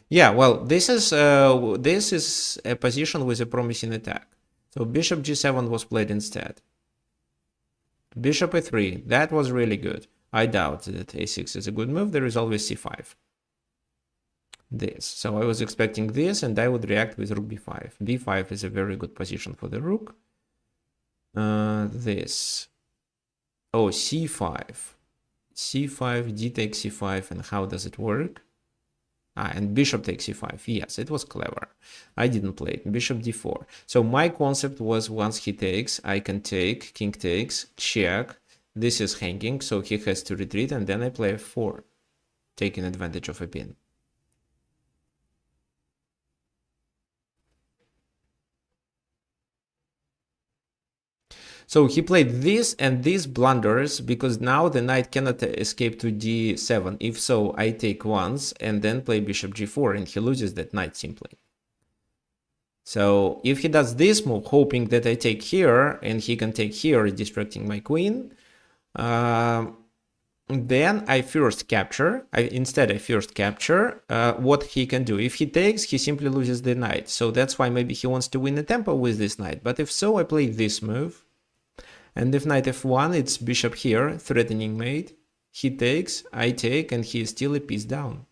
Yeah, well, this is a position with a promising attack. So bishop g7 was played instead. Bishop a3, that was really good. I doubt that a6 is a good move. There is always c5. This. So I was expecting this, and I would react with rook b5. b5 is a very good position for the rook. This. Oh, c5. c5, d takes c5, and how does it work? And bishop takes c5. Yes, it was clever. I didn't play it. Bishop d4. So my concept was once he takes, I can take, king takes, check. This is hanging, so he has to retreat, and then I play f4, taking advantage of a pin. So he played this and these blunders because now the knight cannot escape to d7. If so, I take once and then play bishop g4, and he loses that knight simply. So if he does this move, hoping that I take here and he can take here, distracting my queen, then I first capture. Instead, I first capture what he can do. If he takes, he simply loses the knight. So that's why maybe he wants to win the tempo with this knight. But if so, I play this move. And if knight f1, it's bishop here, threatening mate. He takes, I take, and he is still a piece down.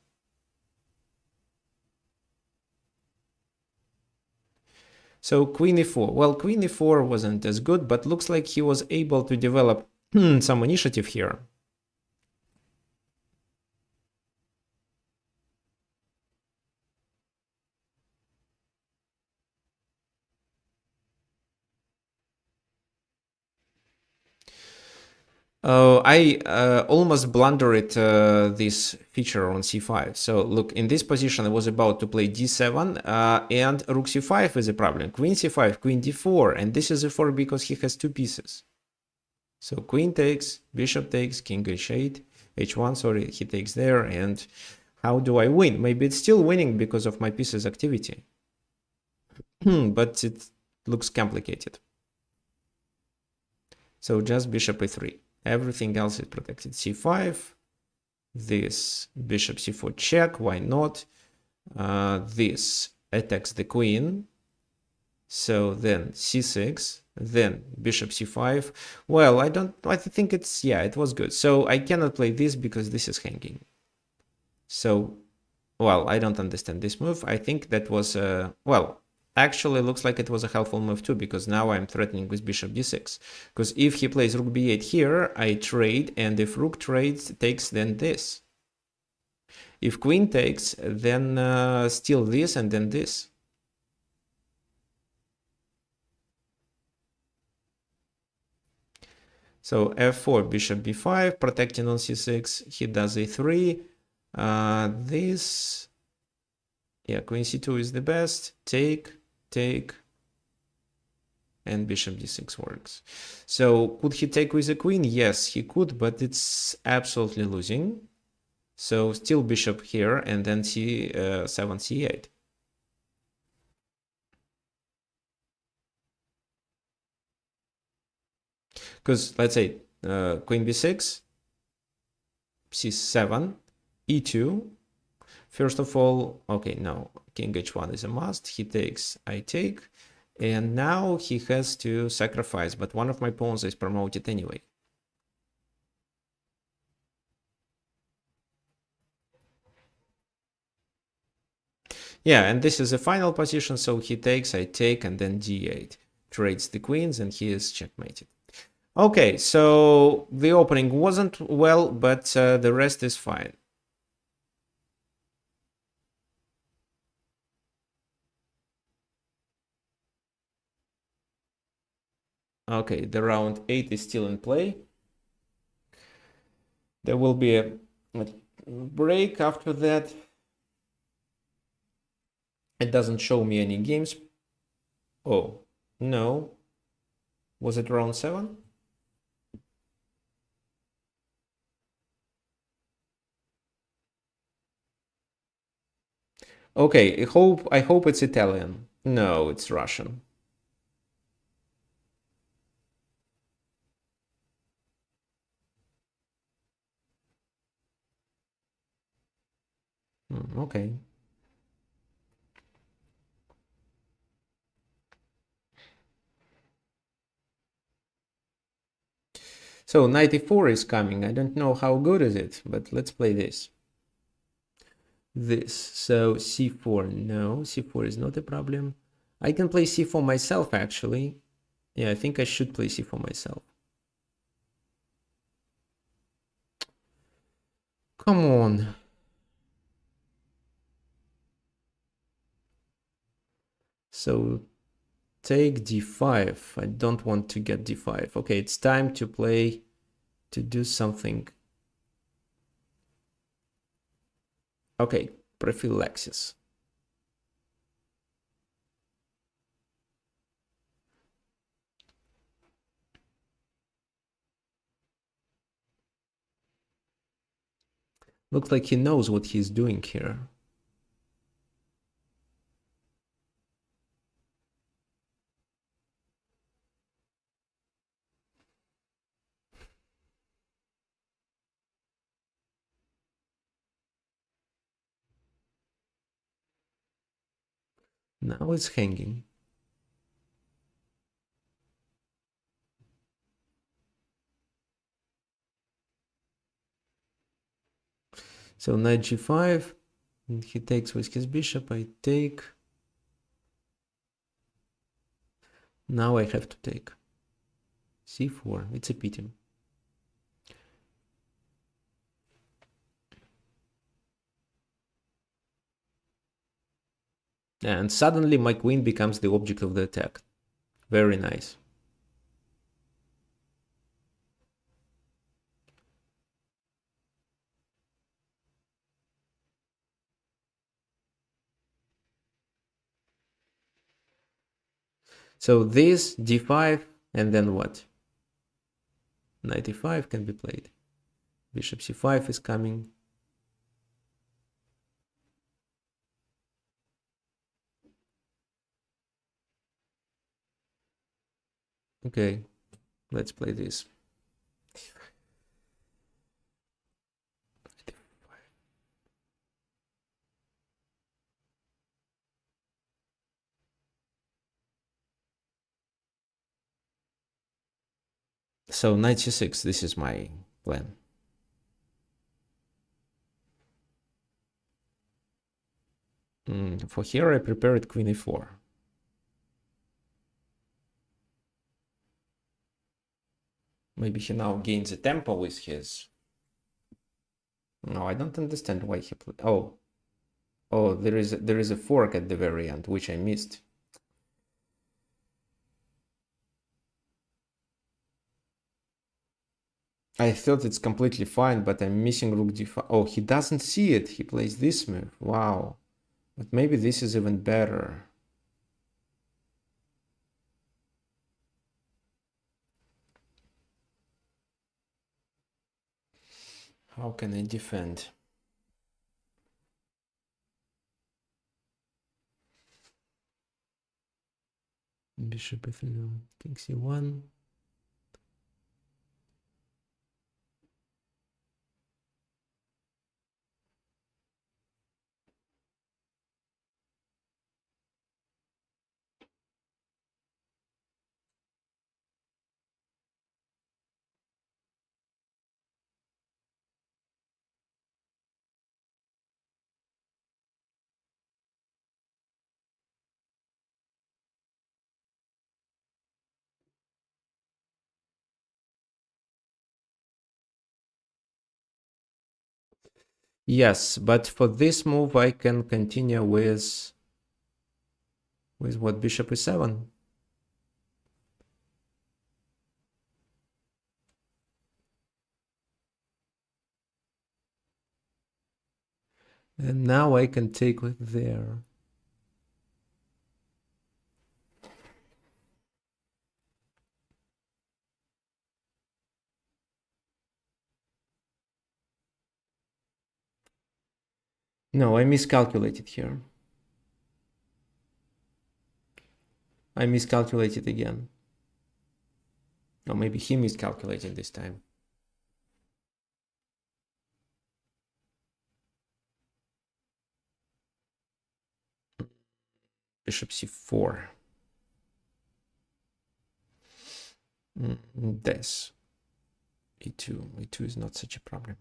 So queen e4. Well, queen e4 wasn't as good, but looks like he was able to develop some initiative here. I almost blundered this feature on c5. So look, in this position I was about to play d7 and rook c5 is a problem. Queen c5, queen d4, and this is a4 because he has two pieces. So queen takes, bishop takes, king h8, h1, sorry, he takes there, and how do I win? Maybe it's still winning because of my piece's activity. But it looks complicated. So just bishop e3. Everything else is protected. c5, this bishop c4 check, why not? This attacks the queen. So then c6, then bishop c5. Well, I think it's, yeah, it was good. So I cannot play this because this is hanging. So, well, I don't understand this move. I think that was, well, actually looks like it was a helpful move too, because now I'm threatening with bishop d6. Because if he plays rook b8 here, I trade, and if rook trades, takes, then this. If queen takes, then still this, and then this. So f4, bishop b5, protecting on c6, he does a3, this, yeah, queen c2 is the best, take, and bishop d6 works. So could he take with the queen? Yes, he could, but it's absolutely losing. So still bishop here, and then c7, c8. Because let's say queen b6, c7, e2. First of all, okay, no, king h1 is a must. He takes, I take, and now he has to sacrifice, but one of my pawns is promoted anyway. Yeah, and this is the final position, so he takes, I take, and then d8. Trades the queens, and he is checkmated. Okay, so the opening wasn't well, but the rest is fine. Okay, the round 8 is still in play. There will be a break after that. It doesn't show me any games. Oh, no. Was it round 7? Okay, I hope it's Italian. No, it's Russian. Okay. So 94 is coming. I don't know how good is it, but let's play this. This. So c4. No, c4 is not a problem. I can play c4 myself, actually. Yeah, I think I should play c4 myself. Come on. So take d5. I don't want to get d5. Okay, it's time to play, to do something. Okay, prophylaxis. Looks like he knows what he's doing here. Now it's hanging. So knight g5. And he takes with his bishop. I take. Now I have to take. c4. It's a pity. And suddenly my queen becomes the object of the attack. Very nice. So this d5 and then what? Knight e5 can be played. Bishop c5 is coming. Okay, let's play this. So knight c6, this is my plan. For here I prepared queen e4. Maybe he now gains a tempo with his... No, I don't understand why he played... Oh, there is a fork at the very end, which I missed. I thought it's completely fine, but I'm missing rook d5. Oh, he doesn't see it. He plays this move. Wow. But maybe this is even better. How can I defend? Bishop f3, king c1. Yes, but for this move I can continue with what, bishop e7. And now I can take with there. No, I miscalculated here. I miscalculated again. Or maybe he miscalculated this time. Bishop c4. This. e2. e2 is not such a problem.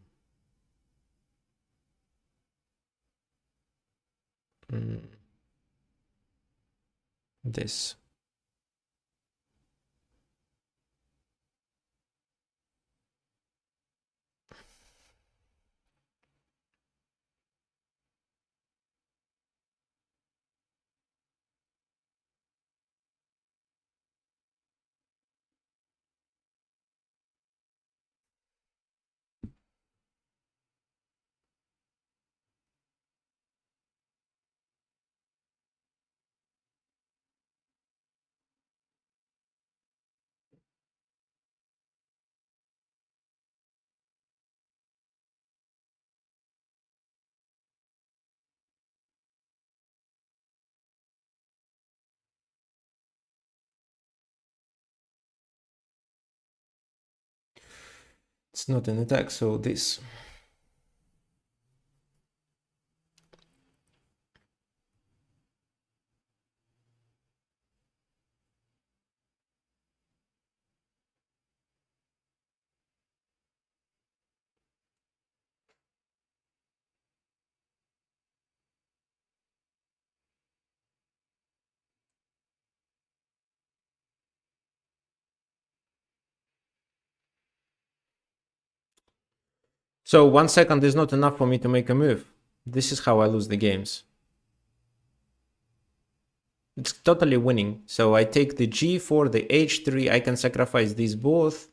This. It's not an attack, so this. So 1 second is not enough for me to make a move. This is how I lose the games. It's totally winning. So I take the g4, the h3. I can sacrifice these both.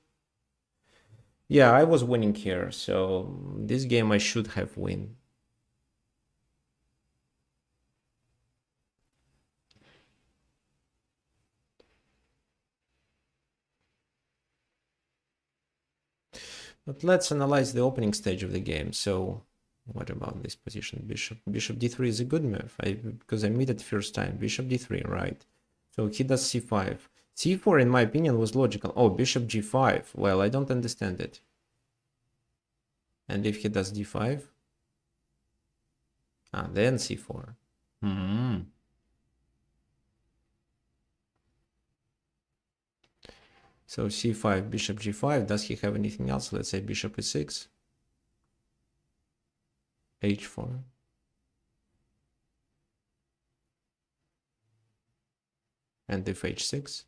Yeah, I was winning here. So this game I should have win. But let's analyze the opening stage of the game. So what about this position? Bishop d3 is a good move. Because I made it first time. Bishop d3, right? So he does c5. c4, in my opinion, was logical. Oh, bishop g5. Well, I don't understand it. And if he does d5? Then c4. So c5, bishop g5. Does he have anything else? Let's say bishop e6. h4. And if h6.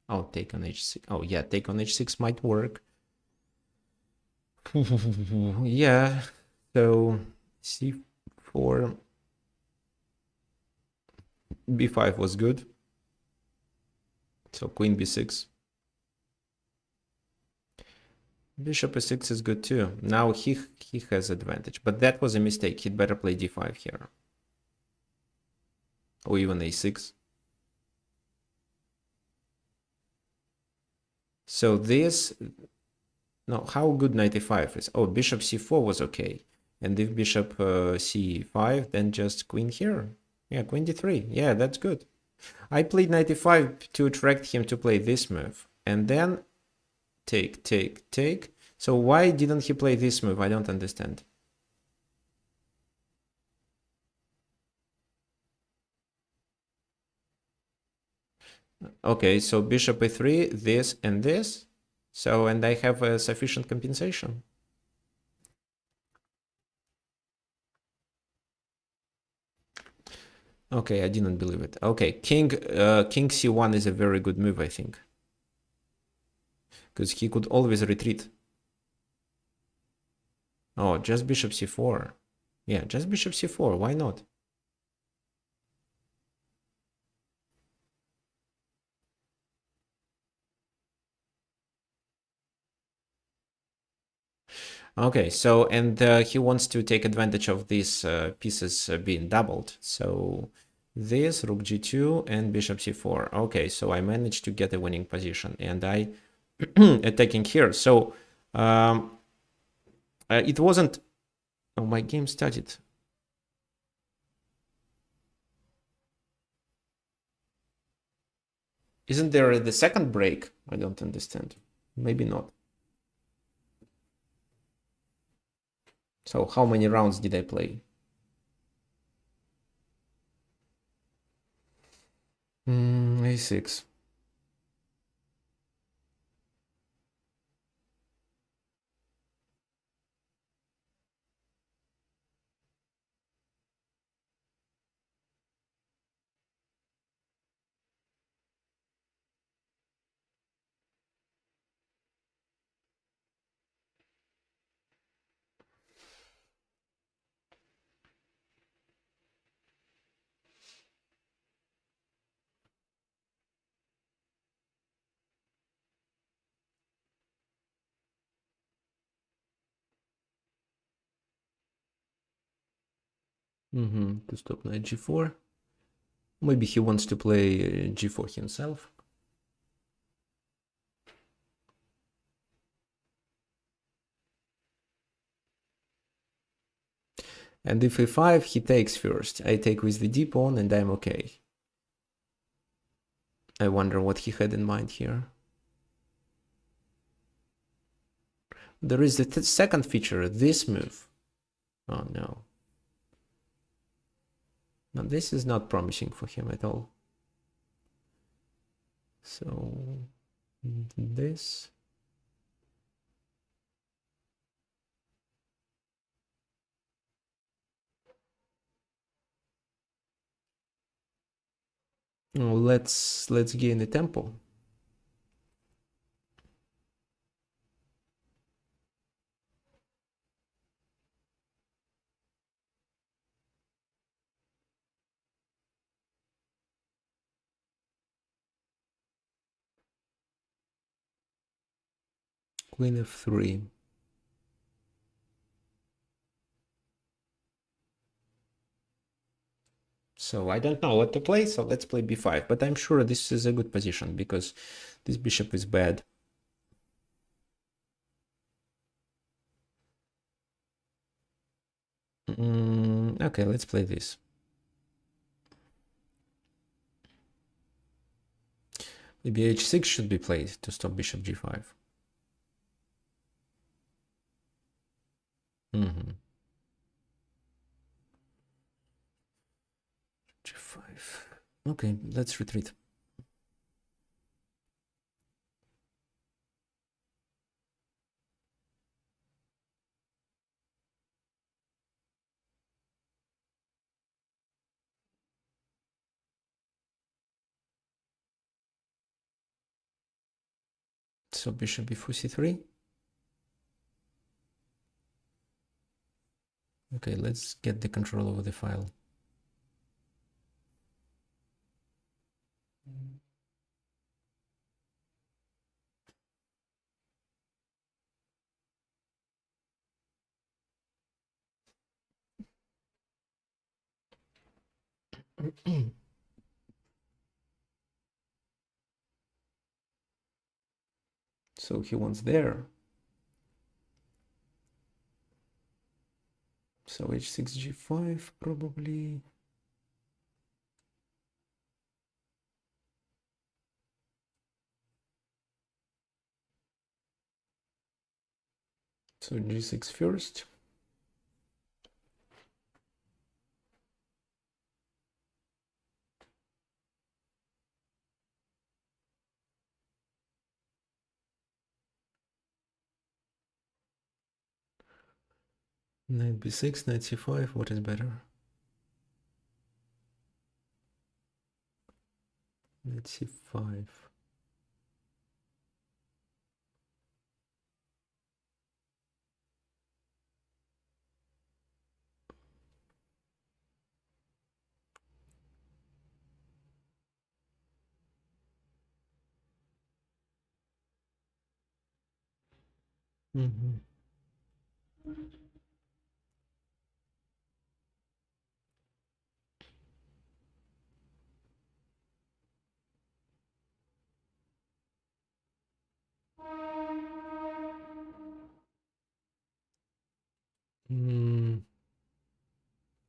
Oh, take on h6. Oh, yeah, take on h6 might work. Yeah, so c4, b5 was good. So queen b6. Bishop e6 is good too. Now he has advantage, but that was a mistake. He'd better play d5 here. Or even a6. So this, no, how good knight e5 is? Oh, bishop c4 was okay. And if bishop c5, then just queen here. Yeah, queen d3. Yeah, that's good. I played knight e5 to attract him to play this move. And then take, take, take. So why didn't he play this move? I don't understand. Okay, so bishop e3, this and this. So, and I have a sufficient compensation. Okay, I didn't believe it. Okay, king c1 is a very good move, I think. Because he could always retreat. Oh, just bishop c4. Yeah, just bishop c4. Why not? Okay, so and he wants to take advantage of these pieces being doubled. So this rook g2 and bishop c4. Okay, so I managed to get a winning position, and I attacking here. So it wasn't. Oh, my game started. Isn't there the second break? I don't understand. Maybe not. So how many rounds did I play? A6. To stop knight g4. Maybe he wants to play g4 himself. And if a5, he takes first. I take with the d pawn and I'm okay. I wonder what he had in mind here. There is the second feature, this move. Oh no. Now this is not promising for him at all. So this. Let's gain the tempo. Queen f3. So I don't know what to play, so let's play b5. But I'm sure this is a good position because this bishop is bad. Okay, let's play this. Maybe h6 should be played to stop bishop g5. G5. Okay, let's retreat. So bishop b4 c3. Okay, let's get the control over the file. So he wants there. So h6 g5 probably. So g6 first. Knight b6, knight c5, what is better? Knight c5. Mm-hmm.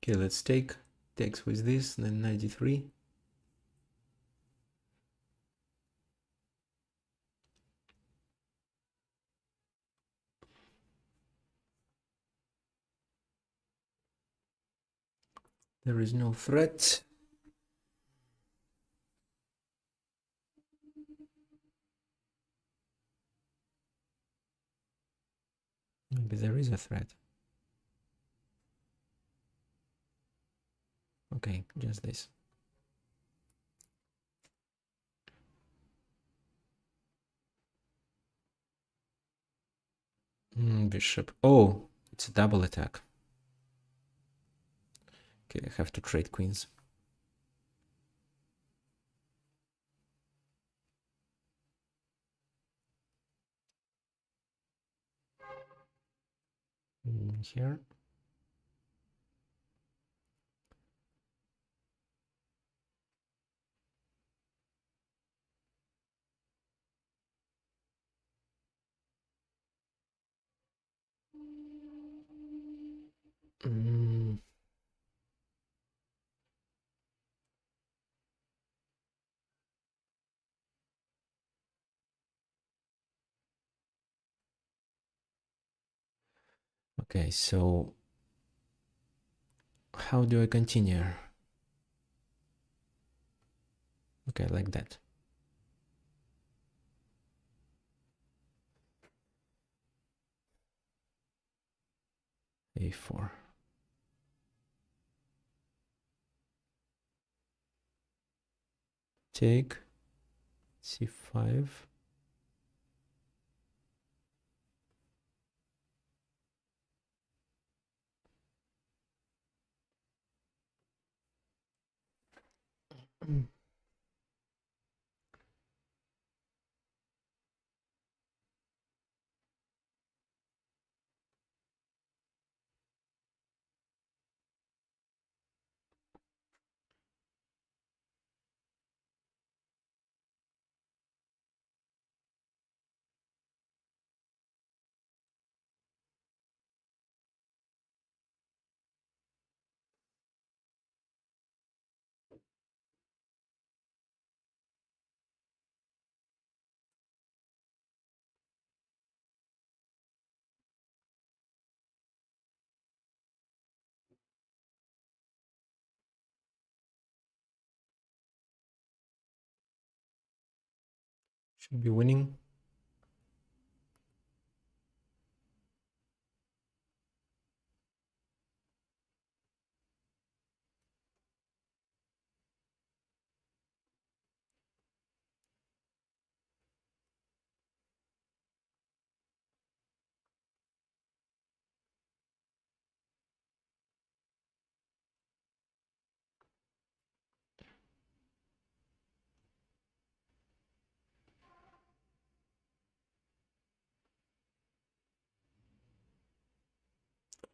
Okay, let's take takes with this, then 93. There is no threat. Maybe there is a threat. Okay, just this. Bishop. Oh, it's a double attack. Okay, I have to trade queens. Here. Okay, so how do I continue? Okay, like that. A4. Take C5. Should be winning.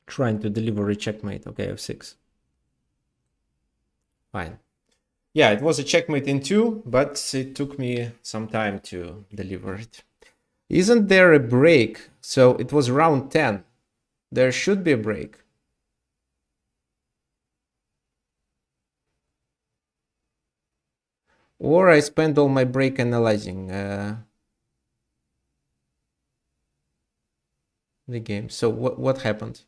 Trying to deliver a checkmate. Okay, F6. Fine. Yeah, it was a checkmate in 2, but it took me some time to deliver it. Isn't there a break? So it was round 10. There should be a break. Or I spend all my break analyzing the game. So what happened?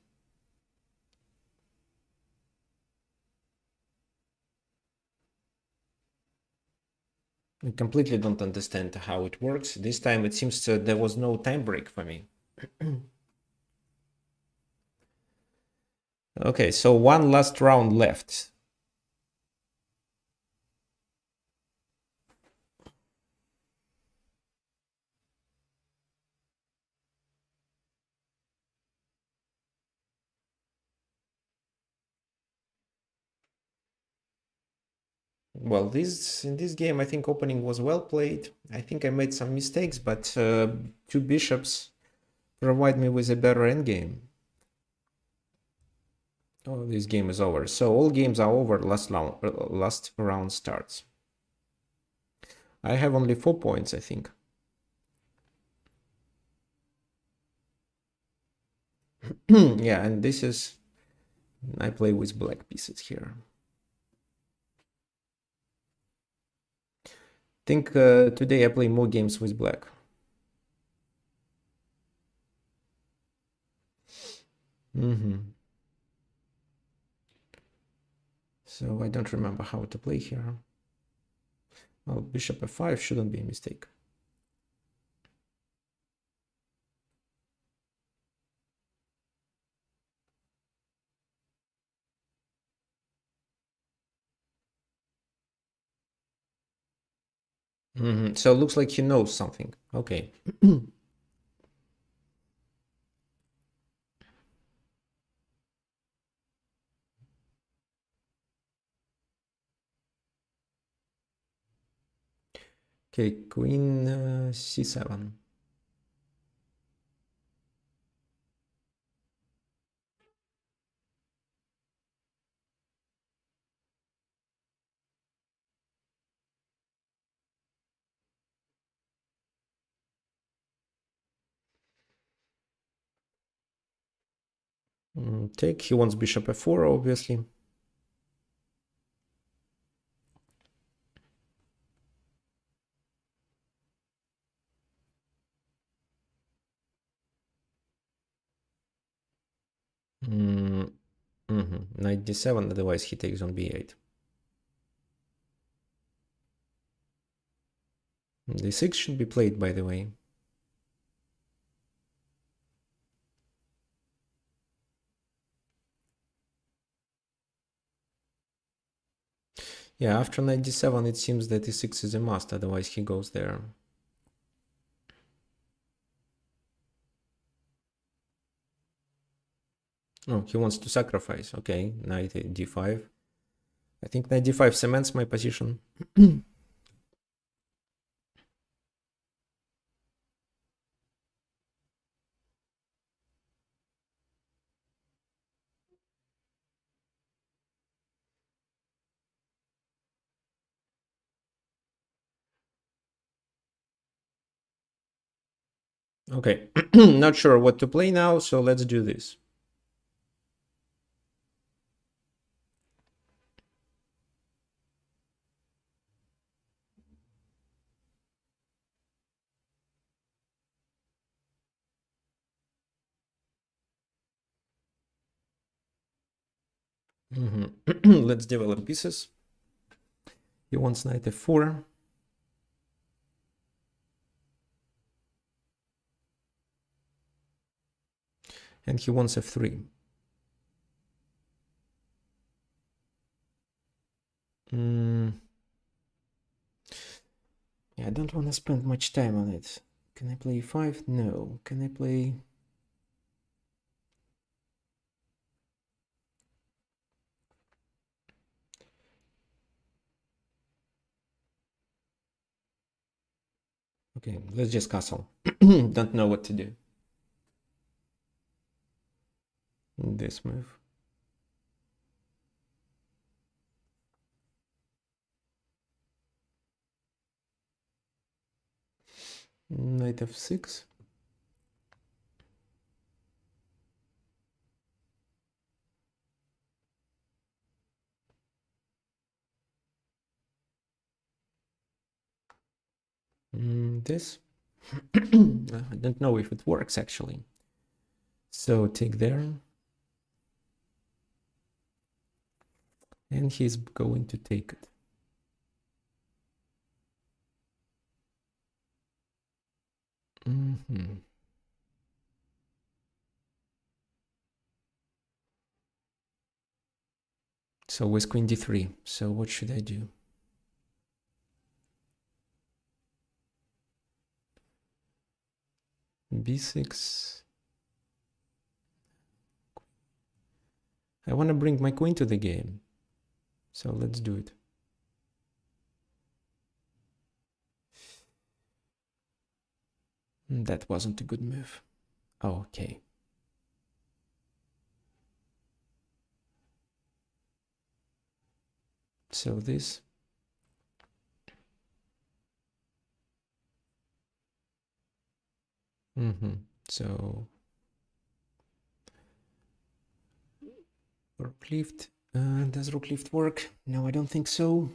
I completely don't understand how it works. This time it seems there was no time break for me. Okay, so one last round left. Well, in this game, I think opening was well played. I think I made some mistakes, but 2 bishops provide me with a better endgame. Oh, this game is over. So all games are over. Last round starts. I have only 4 points, I think. Yeah, and this is... I play with black pieces here. Think today I play more games with black. So I don't remember how to play here. Well, bishop f5 shouldn't be a mistake. So it looks like he knows something. Okay. Okay, queen c7. Take, he wants bishop f4, obviously. Knight d7, otherwise he takes on b8. d6 should be played, by the way. Yeah, after knight d7, it seems that e6 is a must, otherwise he goes there. Oh, he wants to sacrifice. Okay, knight d5. I think knight d5 cements my position. Okay, not sure what to play now, so let's do this. Let's develop pieces. He wants knight f4. And he wants f3. Yeah, I don't want to spend much time on it. Can I play e5? No. Can I play... Okay, let's just castle. Don't know what to do. This move. Knight f6. This. I don't know if it works actually. So take there. And he's going to take it. So with queen d3. So what should I do? b6. I want to bring my queen to the game. So let's do it. That wasn't a good move. Okay. So this. So rook lift. Does rook lift work? No, I don't think so.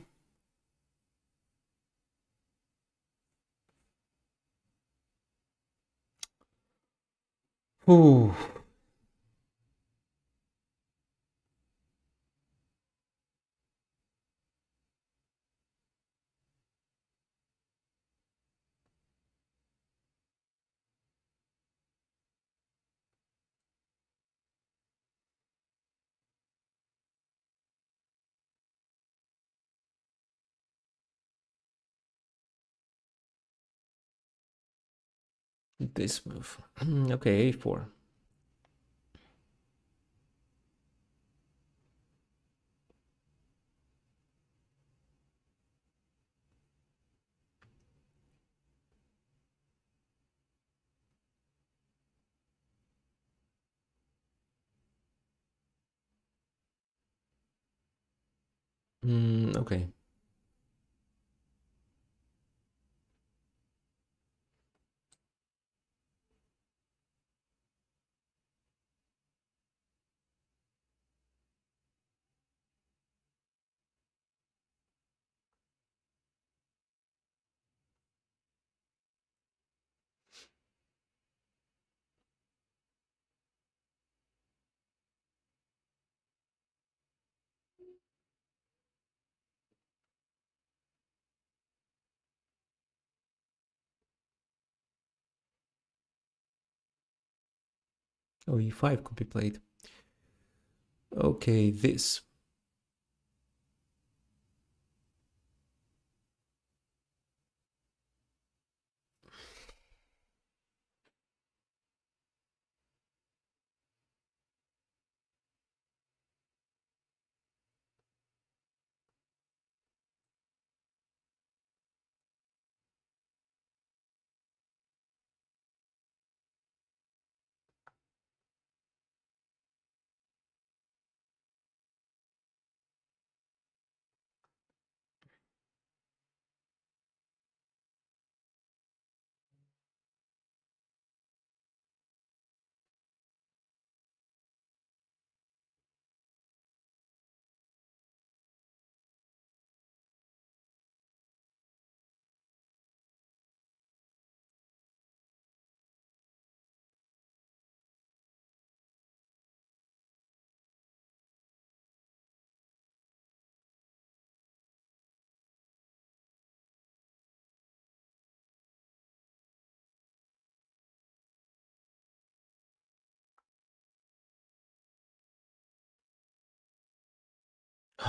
Ooh. This move. Okay, a4. Okay. Oh, e5 could be played. Okay, this.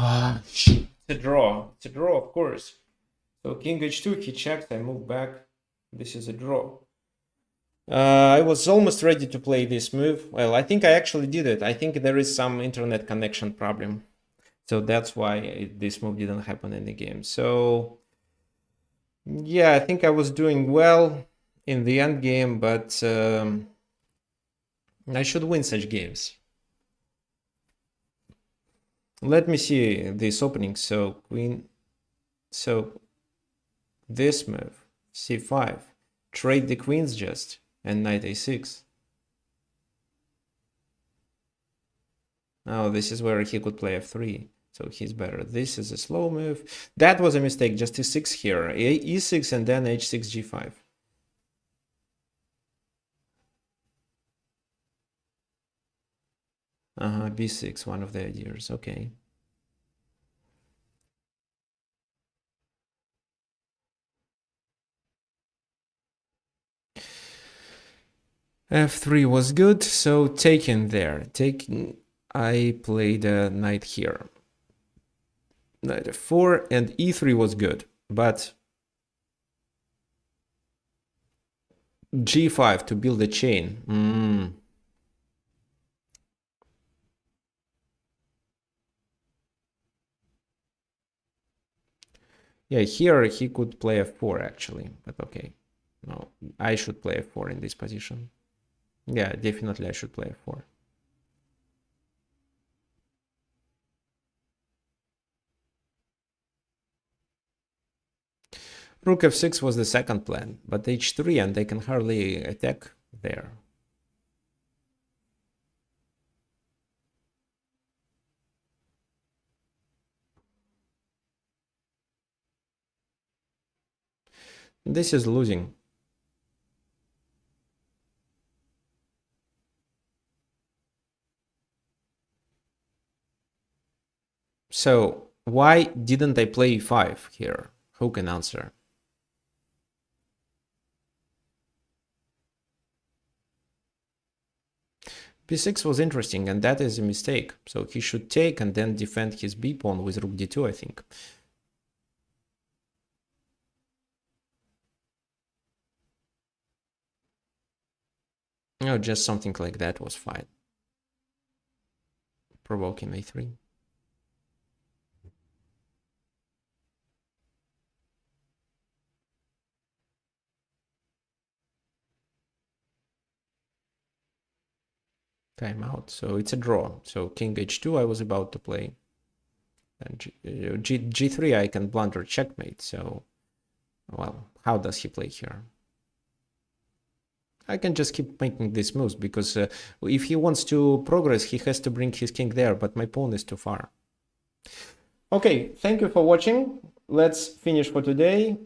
Ah, shit. It's a draw. It's a draw, of course. So king h2, he checks, I move back. This is a draw. I was almost ready to play this move. Well, I think I actually did it. I think there is some internet connection problem. So that's why this move didn't happen in the game. So yeah, I think I was doing well in the end game, but I should win such games. Let me see this opening. So queen, so this move, c5, trade the queens just, and knight a6. Now this is where he could play f3, so he's better. This is a slow move. That was a mistake, just e6 here, e6 and then h6, g5. B6, one of the ideas, okay. f3 was good, so taken there. Taking, I played a knight here. Knight f4, and e3 was good, but g5 to build a chain. Yeah, here he could play f4 actually, but okay. No, I should play f4 in this position. Yeah, definitely I should play f4. Rook f6 was the second plan, but h3 and they can hardly attack there. This is losing. So why didn't I play e5 here? Who can answer? b6 was interesting, and that is a mistake. So he should take and then defend his b pawn with rook d2, I think. No, just something like that was fine. Provoking a3. Timeout. So it's a draw. So king h2 I was about to play. And g3 I can blunder checkmate. So, well, how does he play here? I can just keep making these moves because if he wants to progress, he has to bring his king there, but my pawn is too far. Okay, thank you for watching. Let's finish for today.